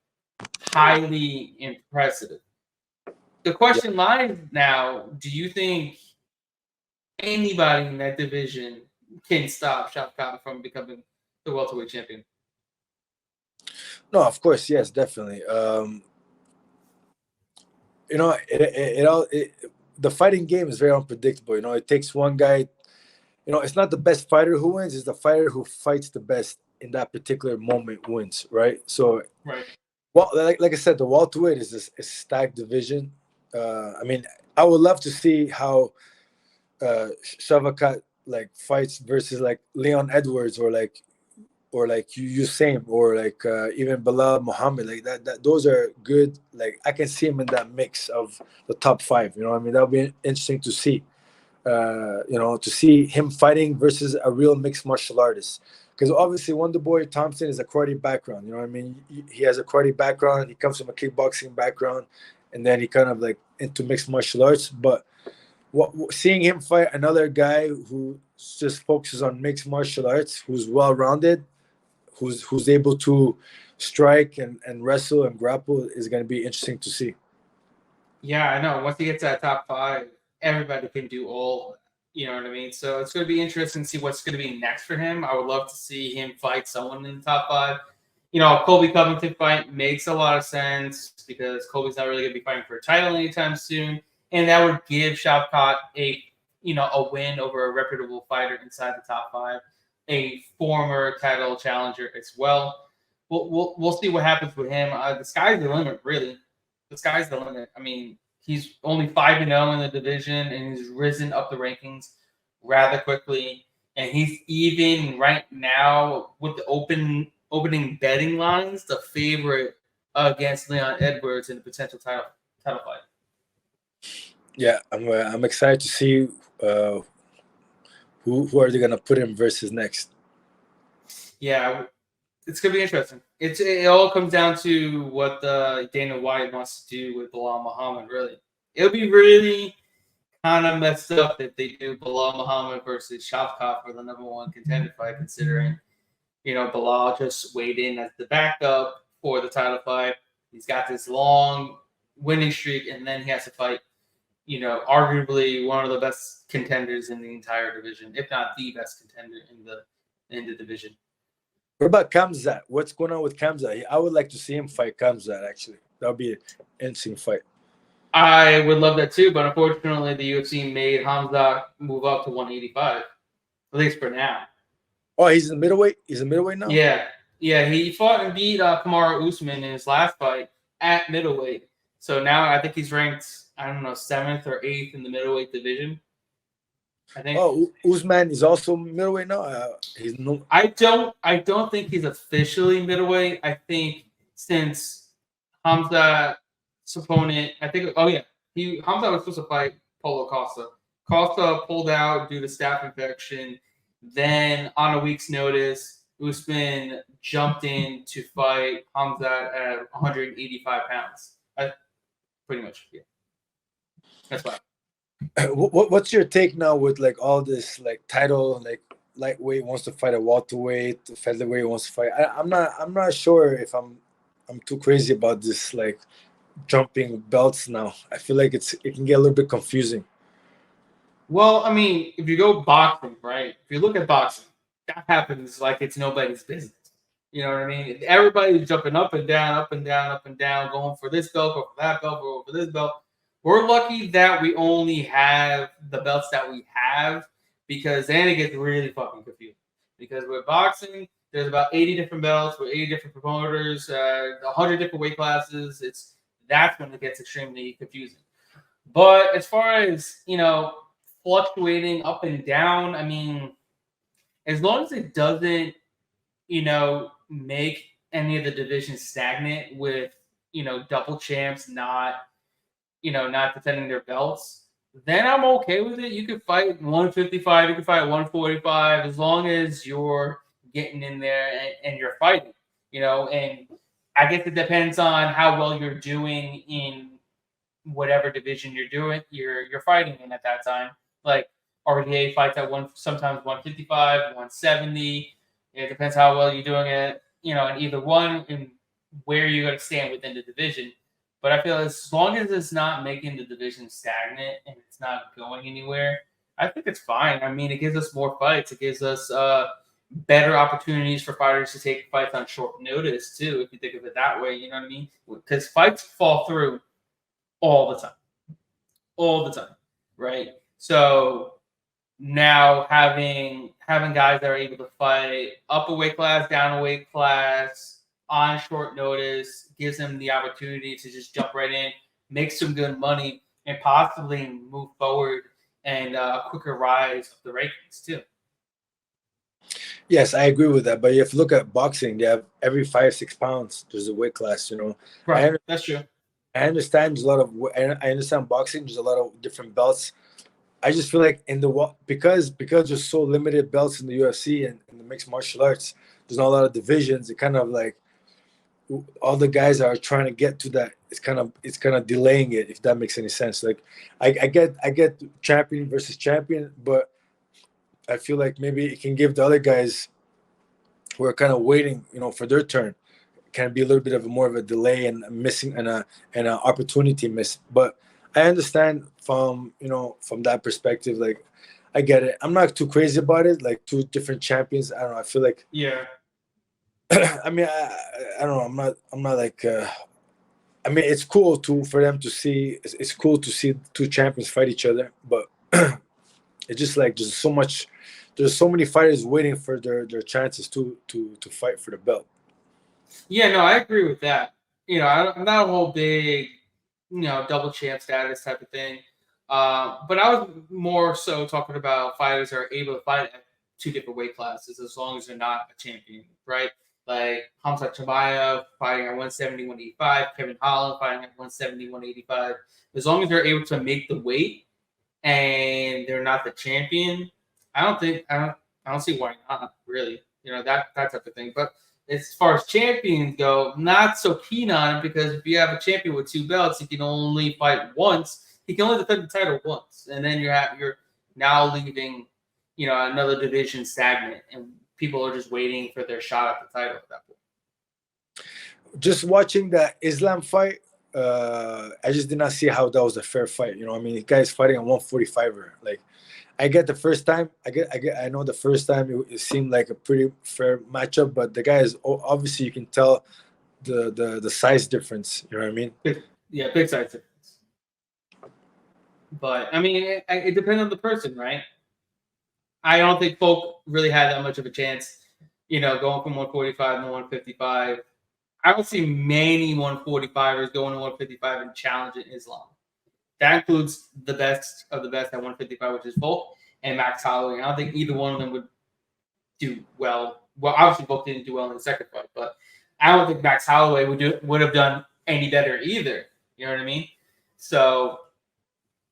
highly impressive. The question lies now: do you think anybody in that division can stop Shavkat from becoming the welterweight champion? No, of course, yes, definitely. The fighting game is very unpredictable. It takes one guy. It's not the best fighter who wins; it's the fighter who fights the best in that particular moment wins, right? So, right. Well, like I said, the welterweight is a stacked division. I mean, I would love to see how Shavkat like fights versus like Leon Edwards or like Usain or like even Bilal Muhammad, like that. Those are good. Like I can see him in that mix of the top 5. You know what I mean? That would be interesting to see. To see him fighting versus a real mixed martial artist. Because obviously Wonderboy Thompson is a karate background. You know what I mean? He has a karate background. He comes from a kickboxing background, and then he kind of like into mixed martial arts. But seeing him fight another guy who just focuses on mixed martial arts, who's well rounded, who's able to strike and wrestle and grapple, is going to be interesting to see. Yeah, I know. Once he gets that top 5, everybody can do all. You know what I mean? So it's going to be interesting to see what's going to be next for him. I would love to see him fight someone in the top 5. Colby Covington fight makes a lot of sense because Colby's not really going to be fighting for a title anytime soon, and that would give Shavkat a win over a reputable fighter inside the top 5, a former title challenger as well. We'll see what happens with him. The sky's the limit, really. The sky's the limit. I mean, he's only 5-0 in the division, and he's risen up the rankings rather quickly. And he's even right now with the opening betting lines, the favorite against Leon Edwards in the potential title fight. Yeah, I'm excited to see who are they gonna put him versus next. Yeah, it's gonna be interesting. It all comes down to what Dana White wants to do with Bilal Muhammad. Really, it'll be really kind of messed up if they do Bilal Muhammad versus Shavkat for the number 1 contender fight, considering Bilal just weighed in as the backup for the title fight. He's got this long winning streak, and then he has to fight arguably one of the best contenders in the entire division, if not the best contender in the division. What about Khamzat? What's going on with Khamzat? I would like to see him fight Khamzat, actually. That would be an interesting fight. I would love that too, but unfortunately the UFC made Khamzat move up to 185, at least for now. Oh, he's in middleweight? He's in middleweight now? Yeah. He fought and beat Kamaru Usman in his last fight at middleweight. So now I think he's ranked, 7th or 8th in the middleweight division. I think. Oh, Usman is also middleweight now. I don't think he's officially middleweight. I think since Khamzat's opponent, Khamzat was supposed to fight Paulo Costa. Costa pulled out due to staph infection. Then on a week's notice, Usman jumped in to fight Khamzat at 185 pounds. Pretty much, yeah. That's why. What's your take now with like all this like title, like lightweight wants to fight a welterweight, featherweight wants to fight? I'm not sure if I'm too crazy about this like jumping belts now. I feel like it can get a little bit confusing. Well, I mean, if you go boxing, right? If you look at boxing, that happens like it's nobody's business. You know what I mean? Everybody's jumping up and down, up and down, up and down, going for this belt, going for that belt, going for this belt. We're lucky that we only have the belts that we have, because then it gets really fucking confusing. Because with boxing, there's about 80 different belts with 80 different promoters, 100 different weight classes. That's when it gets extremely confusing. But as far as, fluctuating up and down, I mean, as long as it doesn't, make any of the divisions stagnant with, double champs not defending their belts, then I'm okay with it. You can fight 155, you can fight 145, as long as you're getting in there and you're fighting, and I guess it depends on how well you're doing in whatever division you're fighting in at that time. Like RDA fights at sometimes 155, 170. It depends how well you're doing it, in either one and where you're going to stand within the division. But I feel as long as it's not making the division stagnant and it's not going anywhere, I think it's fine. I mean, it gives us more fights. It gives us better opportunities for fighters to take fights on short notice too, if you think of it that way. You know what I mean? Because fights fall through all the time, right? So now having guys that are able to fight up a weight class, down a weight class on short notice gives them the opportunity to just jump right in, make some good money, and possibly move forward and a quicker rise of the rankings too. Yes, I agree with that. But if you look at boxing, they have every 5-6 pounds there's a weight class. Right, that's true. I understand there's a lot of. I understand boxing. There's a lot of different belts. I just feel like because there's so limited belts in the UFC and in the mixed martial arts, there's not a lot of divisions. It kind of like all the guys are trying to get to that. It's kind of delaying it, if that makes any sense. Like I get champion versus champion, but I feel like maybe it can give the other guys who are kind of waiting, for their turn, can be a little bit of more of a delay and missing and an opportunity miss. But I understand from that perspective. Like I get it. I'm not too crazy about it. Like two different champions. I don't know. I feel like I mean I don't know. I'm not like. I mean it's cool for them to see. It's cool to see two champions fight each other. But it's just like there's so much. There's so many fighters waiting for their chances to fight for the belt. Yeah, no, I agree with that. I'm not a whole big, double champ status type of thing. But I was more so talking about fighters that are able to fight at two different weight classes as long as they're not a champion, right? Like Hamza Chimaev fighting at 170, 185, Kevin Holland fighting at 170, 185. As long as they're able to make the weight and they're not the champion, I don't see why not, really. That type of thing. But as far as champions go, not so keen on it, because if you have a champion with two belts, he can only fight once. He can only defend the title once, and then you're now leaving, another division stagnant, and people are just waiting for their shot at the title at that point. Just watching that Islam fight, I just did not see how that was a fair fight. I mean, the guy's fighting a 145er. Like, I get the first time. I know the first time it seemed like a pretty fair matchup, but the guy is obviously, you can tell the size difference. You know what I mean? Big size difference. But I mean, it depends on the person, right? I don't think Folk really had that much of a chance, going from 145 to 155. I don't see many 145ers going to 155 and challenging Islam. That includes the best of the best at 155, which is Volk and Max Holloway. I don't think either one of them would do well. Well, obviously, Volk didn't do well in the second fight, but I don't think Max Holloway would have done any better either. You know what I mean? So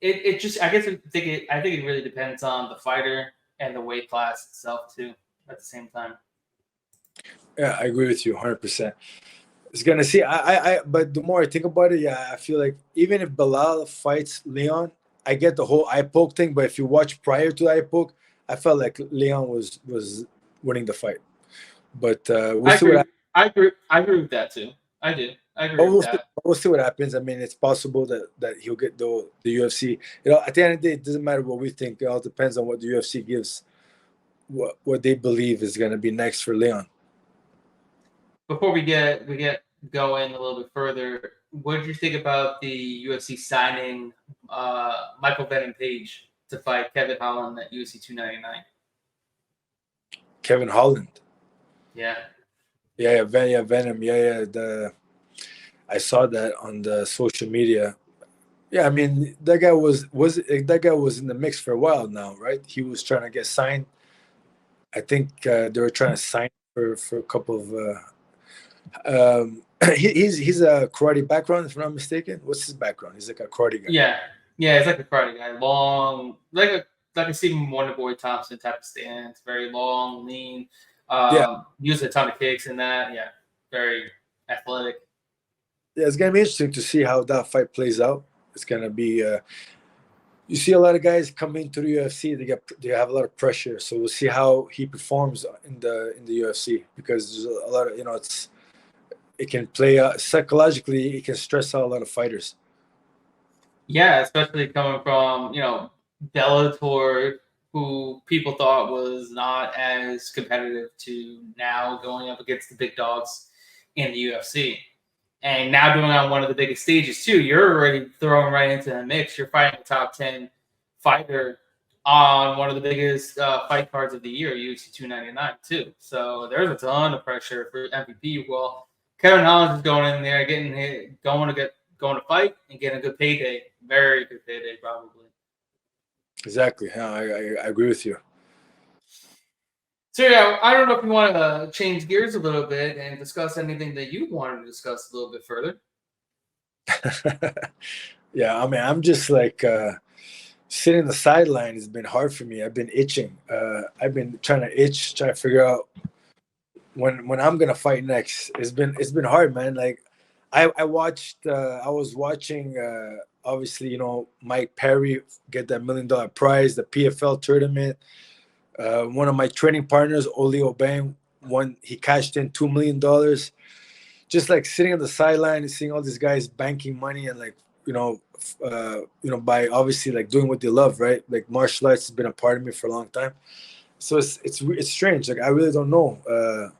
it just, I think it really depends on the fighter and the weight class itself too. At the same time. Yeah, I agree with you 100%. It's gonna see. But the more I think about it, I feel like even if Bilal fights Leon, I get the whole eye poke thing. But if you watch prior to the eye poke, I felt like Leon was winning the fight. But we'll see what I agree with that too. I do. I agree But with that. we'll see what happens. I mean, it's possible that he'll get the UFC. You know, at the end of the day, it doesn't matter what we think. It all depends on what the UFC gives, what they believe is going to be next for Leon. Before we get going a little bit further, what did you think about the UFC signing Michael Venom Page to fight Kevin Holland at UFC 299? Kevin Holland. Yeah. Yeah, Venom. Yeah. I saw that on the social media. Yeah, I mean that guy was in the mix for a while now, right? He was trying to get signed. I think they were trying to sign for a couple of. He's a karate background, if I'm not mistaken. What's his background? He's like a karate guy. Yeah. Yeah, it's like a karate guy. Long, like a Stephen Wonderboy Thompson type of stance. Very long, lean. Yeah, Used a ton of kicks in that. Yeah. Very athletic. yeah. It's gonna be interesting to see how that fight plays out. It's gonna be. You see a lot of guys coming to the UFC. They have a lot of pressure. So we'll see how he performs in the UFC because there's a lot of it can play psychologically. It can stress out a lot of fighters. Yeah, especially coming from, Bellator, who people thought was not as competitive, to now going up against the big dogs in the UFC. And now doing it on one of the biggest stages too. You're already thrown right into the mix. You're fighting a top 10 fighter on one of the biggest fight cards of the year, UFC 299 too. So there's a ton of pressure for MVP. Well, Kevin Holland is going in there, getting hit, going to fight and getting a good payday. Very good payday, probably. Exactly. Yeah, I agree with you. So yeah, I don't know if you want to change gears a little bit and discuss anything that you wanted to discuss a little bit further. Yeah, I mean, I'm just like sitting on the sideline has been hard for me. I've been itching. I've been trying to figure out when I'm gonna fight next. It's been hard, man. Like I was watching obviously, Mike Perry get that $1 million prize, the PFL tournament. One of my training partners, Oli Obeng, he cashed in $2 million. Just like sitting on the sideline and seeing all these guys banking money and like by obviously like doing what they love, right? Like martial arts has been a part of me for a long time. So it's strange. Like I really don't know. A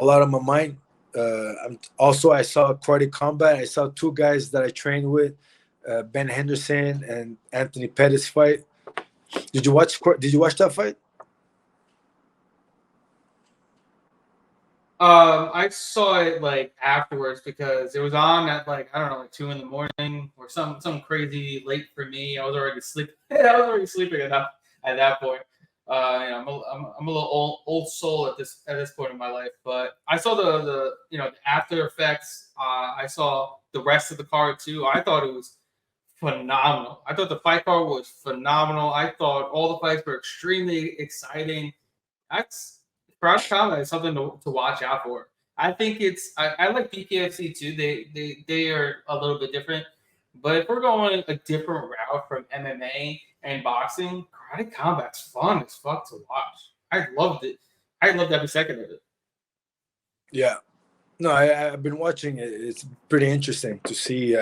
lot on my mind. I saw karate combat. I saw two guys that I trained with, Ben Henderson and Anthony Pettis fight. Did you watch that fight? I saw it like afterwards because it was on at like, I don't know, like 2 a.m. or some crazy late for me. I was already sleeping. I was already sleeping at that point. I'm a little old soul at this point in my life, but I saw the after effects. I saw the rest of the card too. I thought it was phenomenal. I thought the fight card was phenomenal. I thought all the fights were extremely exciting. That's Crouch Combat is something to watch out for. I think I like BKFC too. They are a little bit different. But if we're going a different route from MMA and boxing, Karate Combat's fun as fuck to watch. I loved it. I loved every second of it. Yeah. No, I've been watching it. It's pretty interesting to see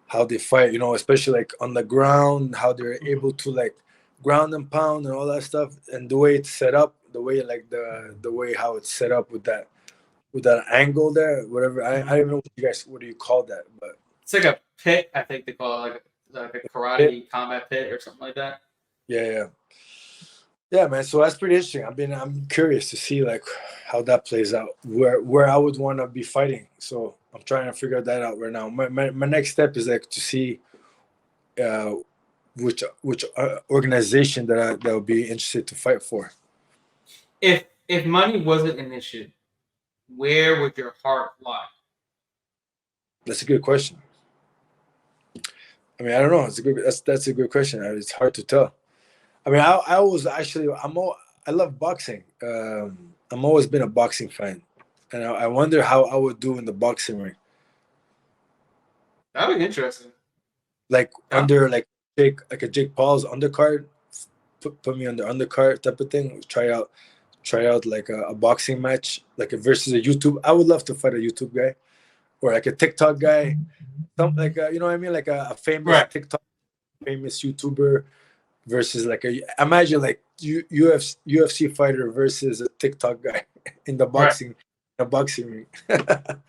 how they fight, especially like on the ground, how they're able to like ground and pound and all that stuff, and the way it's set up, the way like the way how it's set up with that angle there, whatever. I don't know what do you call that, but it's like a pit. I think they call it like a karate combat pit or something like that. Yeah, man. So that's pretty interesting. I'm curious to see like how that plays out, where I would want to be fighting. So I'm trying to figure that out right now. My next step is like to see which organization that would be interested to fight for. If money wasn't an issue, where would your heart lie? That's a good question. I mean, I don't know. That's a good question. It's hard to tell. I mean, I was actually I love boxing. I'm always been a boxing fan, and I wonder how I would do in the boxing ring. That'd be interesting. Like under like a Jake Paul's undercard, put me on the undercard type of thing. Try out like a boxing match, like versus a YouTube. I would love to fight a YouTube guy. or like a TikTok guy, some like you know what I mean, like a famous Right. TikTok, famous YouTuber versus like a imagine like UFC fighter versus a TikTok guy in Right. the boxing ring.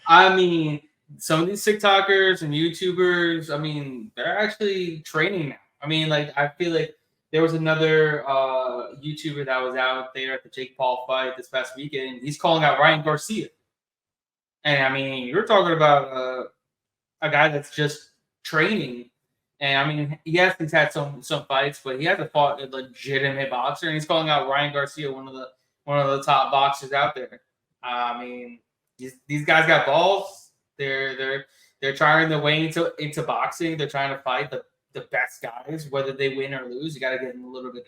I mean, some of these TikTokers and YouTubers, I mean, they're actually training now. I mean, like, I feel like there was another YouTuber that was out there at the Jake Paul fight this past weekend. He's calling out Ryan Garcia. And I mean, you're talking about a guy that's just training. And I mean, yes, he's had some fights, but he hasn't fought a legitimate boxer. And he's calling out Ryan Garcia, one of the top boxers out there. I mean, these guys got balls. They're trying their way into boxing. They're trying to fight the best guys, whether they win or lose. You got to give them a little bit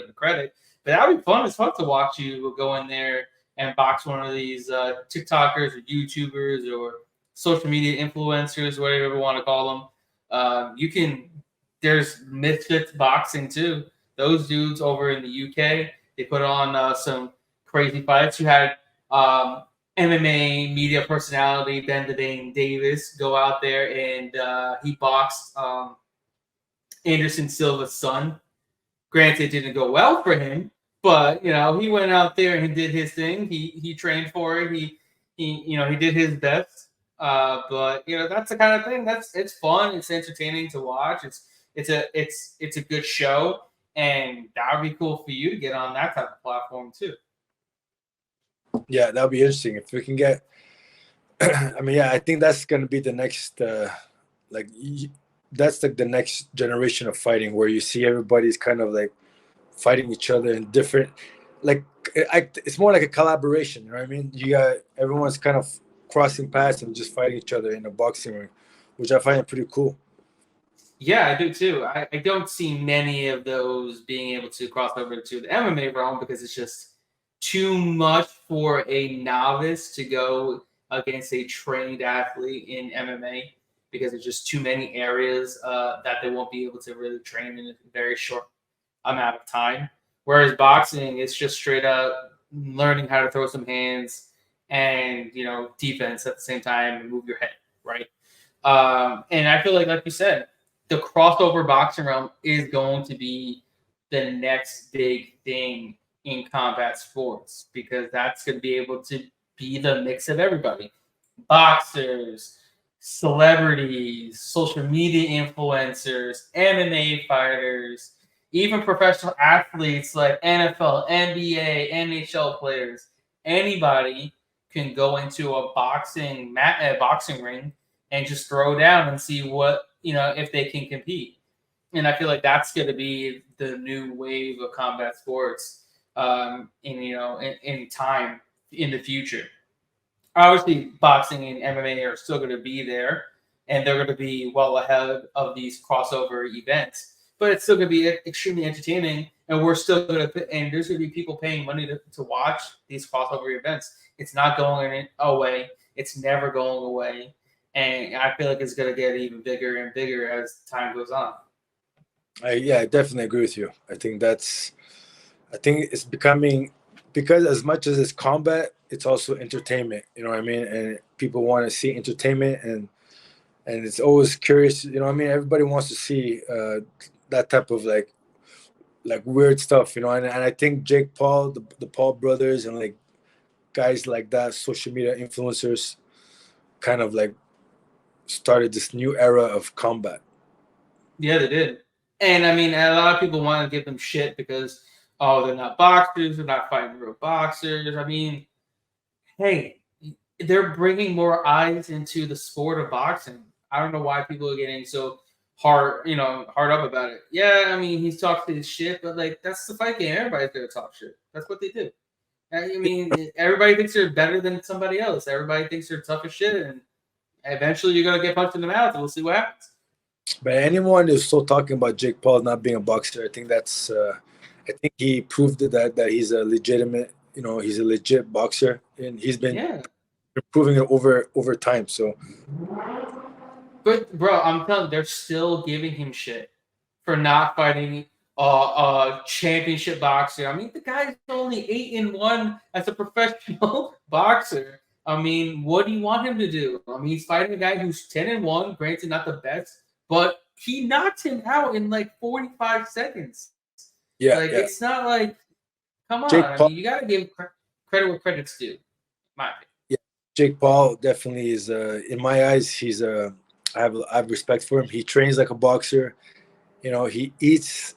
of credit. But that would be fun. It's fun to watch you go in there and box one of these TikTokers or YouTubers or social media influencers, whatever you want to call them. You can. There's Misfits Boxing too. Those dudes over in the UK, they put on some crazy fights. You had MMA media personality Ben the Dane Davis go out there and he boxed Anderson Silva's son. Granted, it didn't go well for him, but he went out there and did his thing. He trained for it. He did his best. But that's the kind of thing it's fun. It's entertaining to watch. It's a good show, and that would be cool for you to get on that type of platform too. Yeah, that'll be interesting if we can get. I mean, yeah, I think that's gonna be the next, that's like the next generation of fighting where you see everybody's kind of like fighting each other in different, like it's more like a collaboration. You know what I mean? You got everyone's kind of crossing paths and just fighting each other in a boxing ring, which I find pretty cool. Yeah, I do too. I don't see many of those being able to cross over to the MMA realm because it's just too much for a novice to go against a trained athlete in MMA because there's just too many areas that they won't be able to really train in a very short amount of time. Whereas boxing, it's just straight up learning how to throw some hands and defense at the same time and move your head, right? And I feel like you said, the crossover boxing realm is going to be the next big thing in combat sports because that's going to be able to be the mix of everybody. Boxers, celebrities, social media influencers, MMA fighters, even professional athletes like NFL, NBA, NHL players. Anybody can go into a boxing ring and just throw down and see what if they can compete. And I feel like that's going to be the new wave of combat sports in time in the future. Obviously, boxing and MMA are still going to be there, and they're going to be well ahead of these crossover events. But it's still going to be extremely entertaining, and we're still going to. And there's going to be people paying money to watch these crossover events. It's not going away. It's never going away, and I feel like it's going to get even bigger and bigger as time goes on. I definitely agree with you. I think it's becoming, because as much as it's combat, it's also entertainment. You know what I mean? And people want to see entertainment, and it's always curious. You know what I mean? Everybody wants to see that type of like weird stuff. And I think Jake Paul, the Paul brothers, and like guys like that, social media influencers, kind of like started this new era of combat. Yeah, they did. And I mean, a lot of people want to give them shit because, they're not boxers, they're not fighting real boxers. I mean, hey, they're bringing more eyes into the sport of boxing. I don't know why people are getting so hard up about it. Yeah, I mean, he's talking his shit, but like that's the fight game. Everybody's gonna talk shit. That's what they do. I mean, everybody thinks they're better than somebody else. Everybody thinks they're tough as shit, and eventually you're gonna get punched in the mouth, and we'll see what happens. But anyone who's still talking about Jake Paul not being a boxer, I think that's. I think he proved that he's a legitimate. He's a legit boxer, and he's been improving it over time. So. But bro, I'm telling you, they're still giving him shit for not fighting a championship boxer. I mean, the guy's only 8-1 as a professional boxer. I mean, what do you want him to do? I mean, he's fighting a guy who's 10-1, granted not the best, but he knocked him out in like 45 seconds. Yeah, Like, yeah. it's not like, come on. Jake I Paul. mean, you got to give credit where credit's due, in my opinion. Yeah, Jake Paul definitely is. In my eyes, he's I have respect for him. He trains like a boxer. You know, he eats,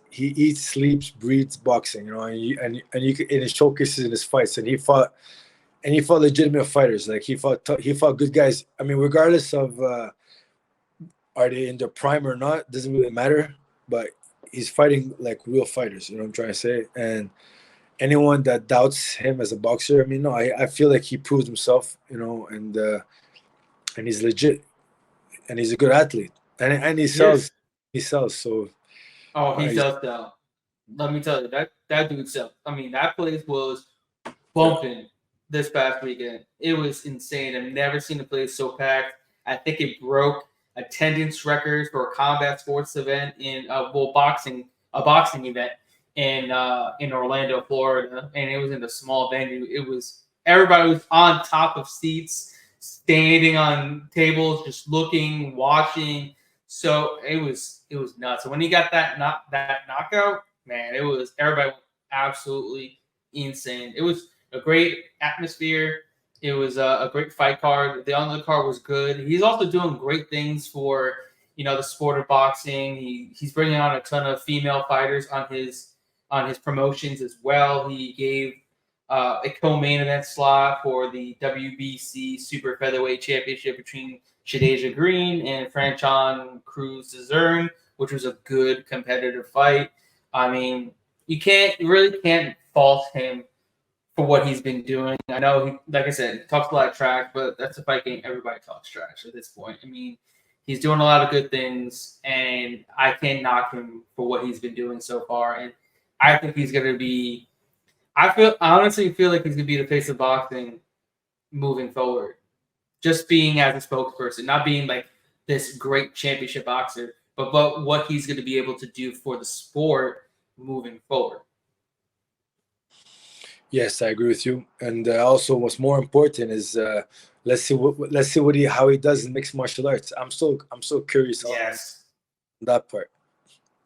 sleeps, breathes boxing. You know, and you can, and it showcases in his fights. And he fought legitimate fighters. Like he fought good guys. I mean, regardless of are they in their prime or not, doesn't really matter. But he's fighting like real fighters. You know what I'm trying to say? And anyone that doubts him as a boxer, I mean, no, I feel like he proved himself. You know, and he's legit, and he's a good athlete, and he sells. Yes. He sells. So Oh, he he's, sells down. Let me tell you, that dude sells. I mean, that place was yeah. bumping this past weekend. It was insane. I've never seen a place so packed. I think it broke attendance records for a combat sports event in a boxing event in Orlando, Florida, and it was in a small venue. It was everybody was on top of seats, standing on tables, just looking, watching. So it was nuts. So when he got that knockout, man, it was everybody went absolutely insane. It was a great atmosphere. It was a great fight card. The undercard was good. He's also doing great things for the sport of boxing. He's bringing on a ton of female fighters on his promotions as well. He gave a co-main event slot for the WBC Super Featherweight Championship between Shadeja Green and Franchon Cruz Zern, which was a good competitive fight. I mean, you really can't fault him for what he's been doing. I know he, like I said, talks a lot of trash, but that's a fight game. Everybody talks trash at this point. I mean, he's doing a lot of good things, and I can't knock him for what he's been doing so far. And I think he's going to be. I honestly feel like he's going to be the face of boxing moving forward. Just being as a spokesperson, not being like this great championship boxer, but what he's going to be able to do for the sport moving forward. Yes, I agree with you. And also, what's more important is let's see how he does in mixed martial arts. I'm so curious on that part.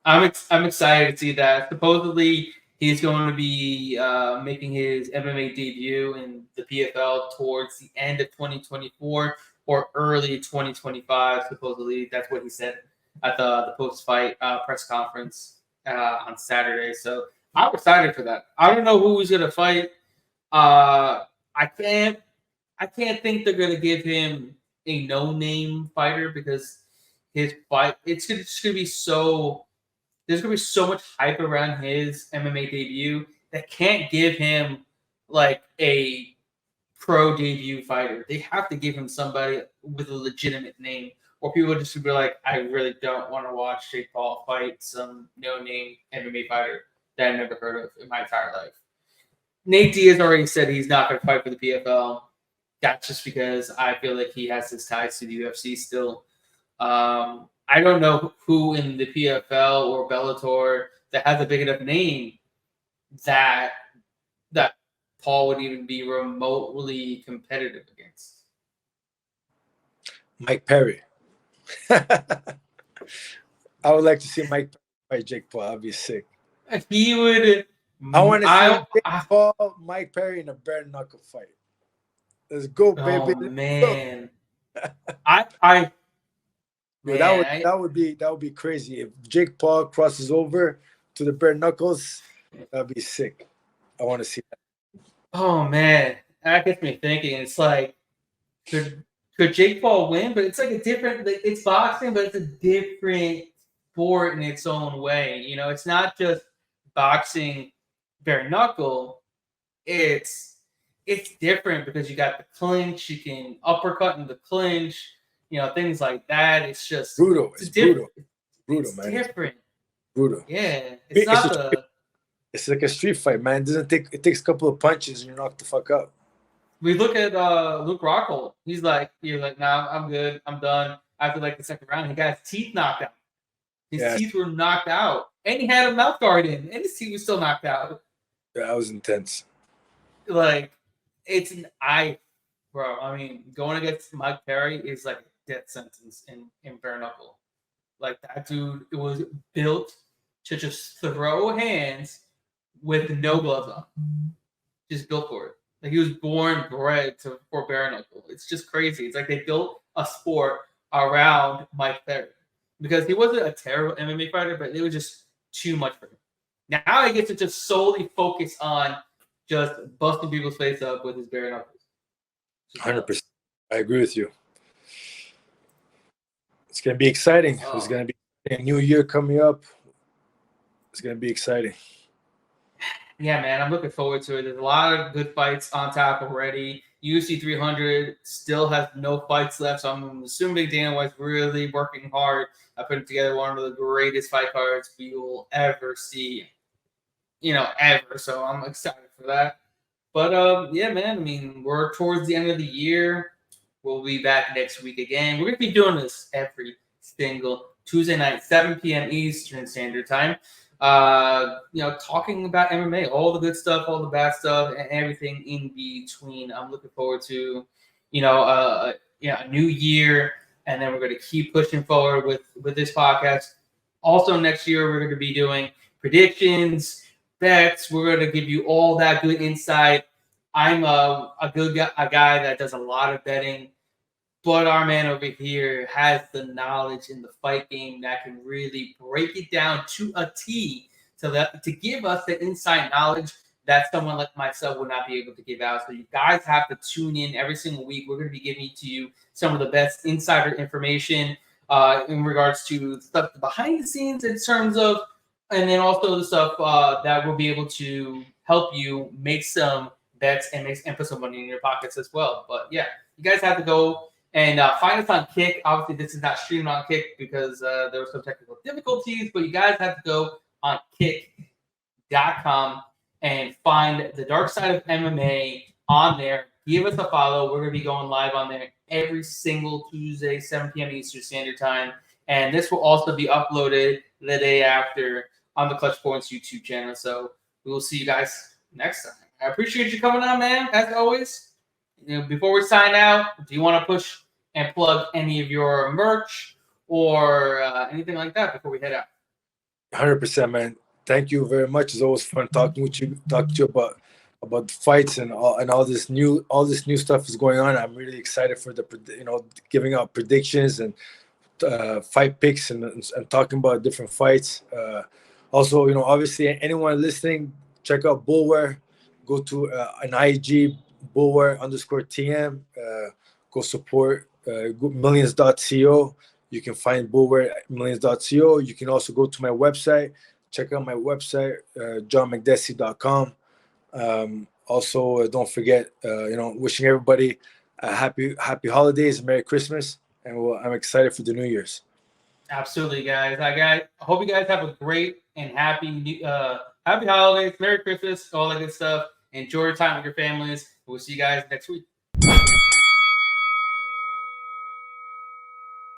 I'm excited to see that. Supposedly, he's going to be making his MMA debut in the PFL towards the end of 2024 or early 2025. Supposedly, that's what he said at the post-fight press conference on Saturday. So I'm excited for that. I don't know who he's going to fight. I can't think they're going to give him a no-name fighter because his fight it's just going to be so. There's going to be so much hype around his MMA debut that can't give him like a pro debut fighter. They have to give him somebody with a legitimate name, or people just be like, I really don't want to watch Jake Paul fight some no-name MMA fighter that I've never heard of in my entire life. Nate Diaz already said he's not going to fight for the PFL. That's just because I feel like he has his ties to the UFC still. I don't know who in the PFL or Bellator that has a big enough name that Paul would even be remotely competitive against. Mike Perry. I would like to see Mike Perry fight Jake Paul. That'd be sick. He would. I want to see Jake Paul, Mike Perry in a bare knuckle fight. Let's go, baby. Oh man, Dude, that would be crazy if Jake Paul crosses over to the bare knuckles. That'd be sick. I want to see that. Oh man, that gets me thinking. It's like, could Jake Paul win? But it's like a different. Like, it's boxing, but it's a different sport in its own way. You know, it's not just boxing bare knuckle. It's different because you got the clinch. You can uppercut in the clinch. You know, things like that. It's just brutal. It's brutal. Brutal, it's man. Different. Brutal. Yeah, it's like a street fight, man. It takes a couple of punches and you're knocked the fuck out. We look at Luke Rockhold. He's like, nah, I'm good. I'm done. After like the second round, he got his teeth knocked out. His teeth were knocked out. And he had a mouth guard in. And his teeth was still knocked out. Yeah, that was intense. Like, Bro, I mean, going against Mike Perry is like a death sentence in bare knuckle. Like that dude, it was built to just throw hands with no gloves on. Just built for it. Like he was born bred for bare knuckle. It's just crazy. It's like they built a sport around Mike Perry because he wasn't a terrible MMA fighter, but it was just too much for him. Now he gets to just solely focus on just busting people's face up with his bare knuckles. 100%. I agree with you. It's going to be exciting. It's going to be a new year coming up. It's going to be exciting. Yeah, man, I'm looking forward to it. There's a lot of good fights on tap already. UFC 300 still has no fights left, so I'm assuming Dana White's really working hard at putting together one of the greatest fight cards we will ever see, ever. So I'm excited for that. But yeah, man, I mean, we're towards the end of the year. We'll be back next week again. We're gonna be doing this every single Tuesday night, 7 p.m. Eastern Standard Time. Talking about MMA, all the good stuff, all the bad stuff, and everything in between. I'm looking forward to, a new year, and then we're going to keep pushing forward with this podcast. Also, next year we're going to be doing predictions, bets. We're going to give you all that good insight. I'm a guy that does a lot of betting. But our man over here has the knowledge in the fight game that can really break it down to a T to give us the inside knowledge that someone like myself would not be able to give out. So you guys have to tune in every single week. We're going to be giving to you some of the best insider information in regards to stuff behind the scenes in terms of, and then also the stuff that will be able to help you make some bets and put some money in your pockets as well. But yeah, you guys have to go and find us on Kick. Obviously, this is not streamed on Kick because there were some technical difficulties, but you guys have to go on kick.com and find the Dark Side of MMA on there. Give us a follow. We're going to be going live on there every single Tuesday, 7 p.m. Eastern Standard Time. And this will also be uploaded the day after on the Clutch Points YouTube channel. So we will see you guys next time. I appreciate you coming on, man, as always. Before we sign out, do you want to push and plug any of your merch or anything like that before we head out? 100%, man. Thank you very much. It's always fun talking to you about the fights and all this new stuff is going on. I'm really excited for giving out predictions and fight picks and talking about different fights. Also, obviously anyone listening, check out Bullware. Go to an IG Bullware_TM. Go support millions.co. You can find Bullware at millions.co. You can also go to my website. Check out my website, johnmakdessi.com. Also, don't forget, wishing everybody a happy holidays, Merry Christmas, and I'm excited for the New Year's. Absolutely, guys. I hope you guys have a great and happy holidays, Merry Christmas, all that good stuff. Enjoy your time with your families. We'll see you guys next week.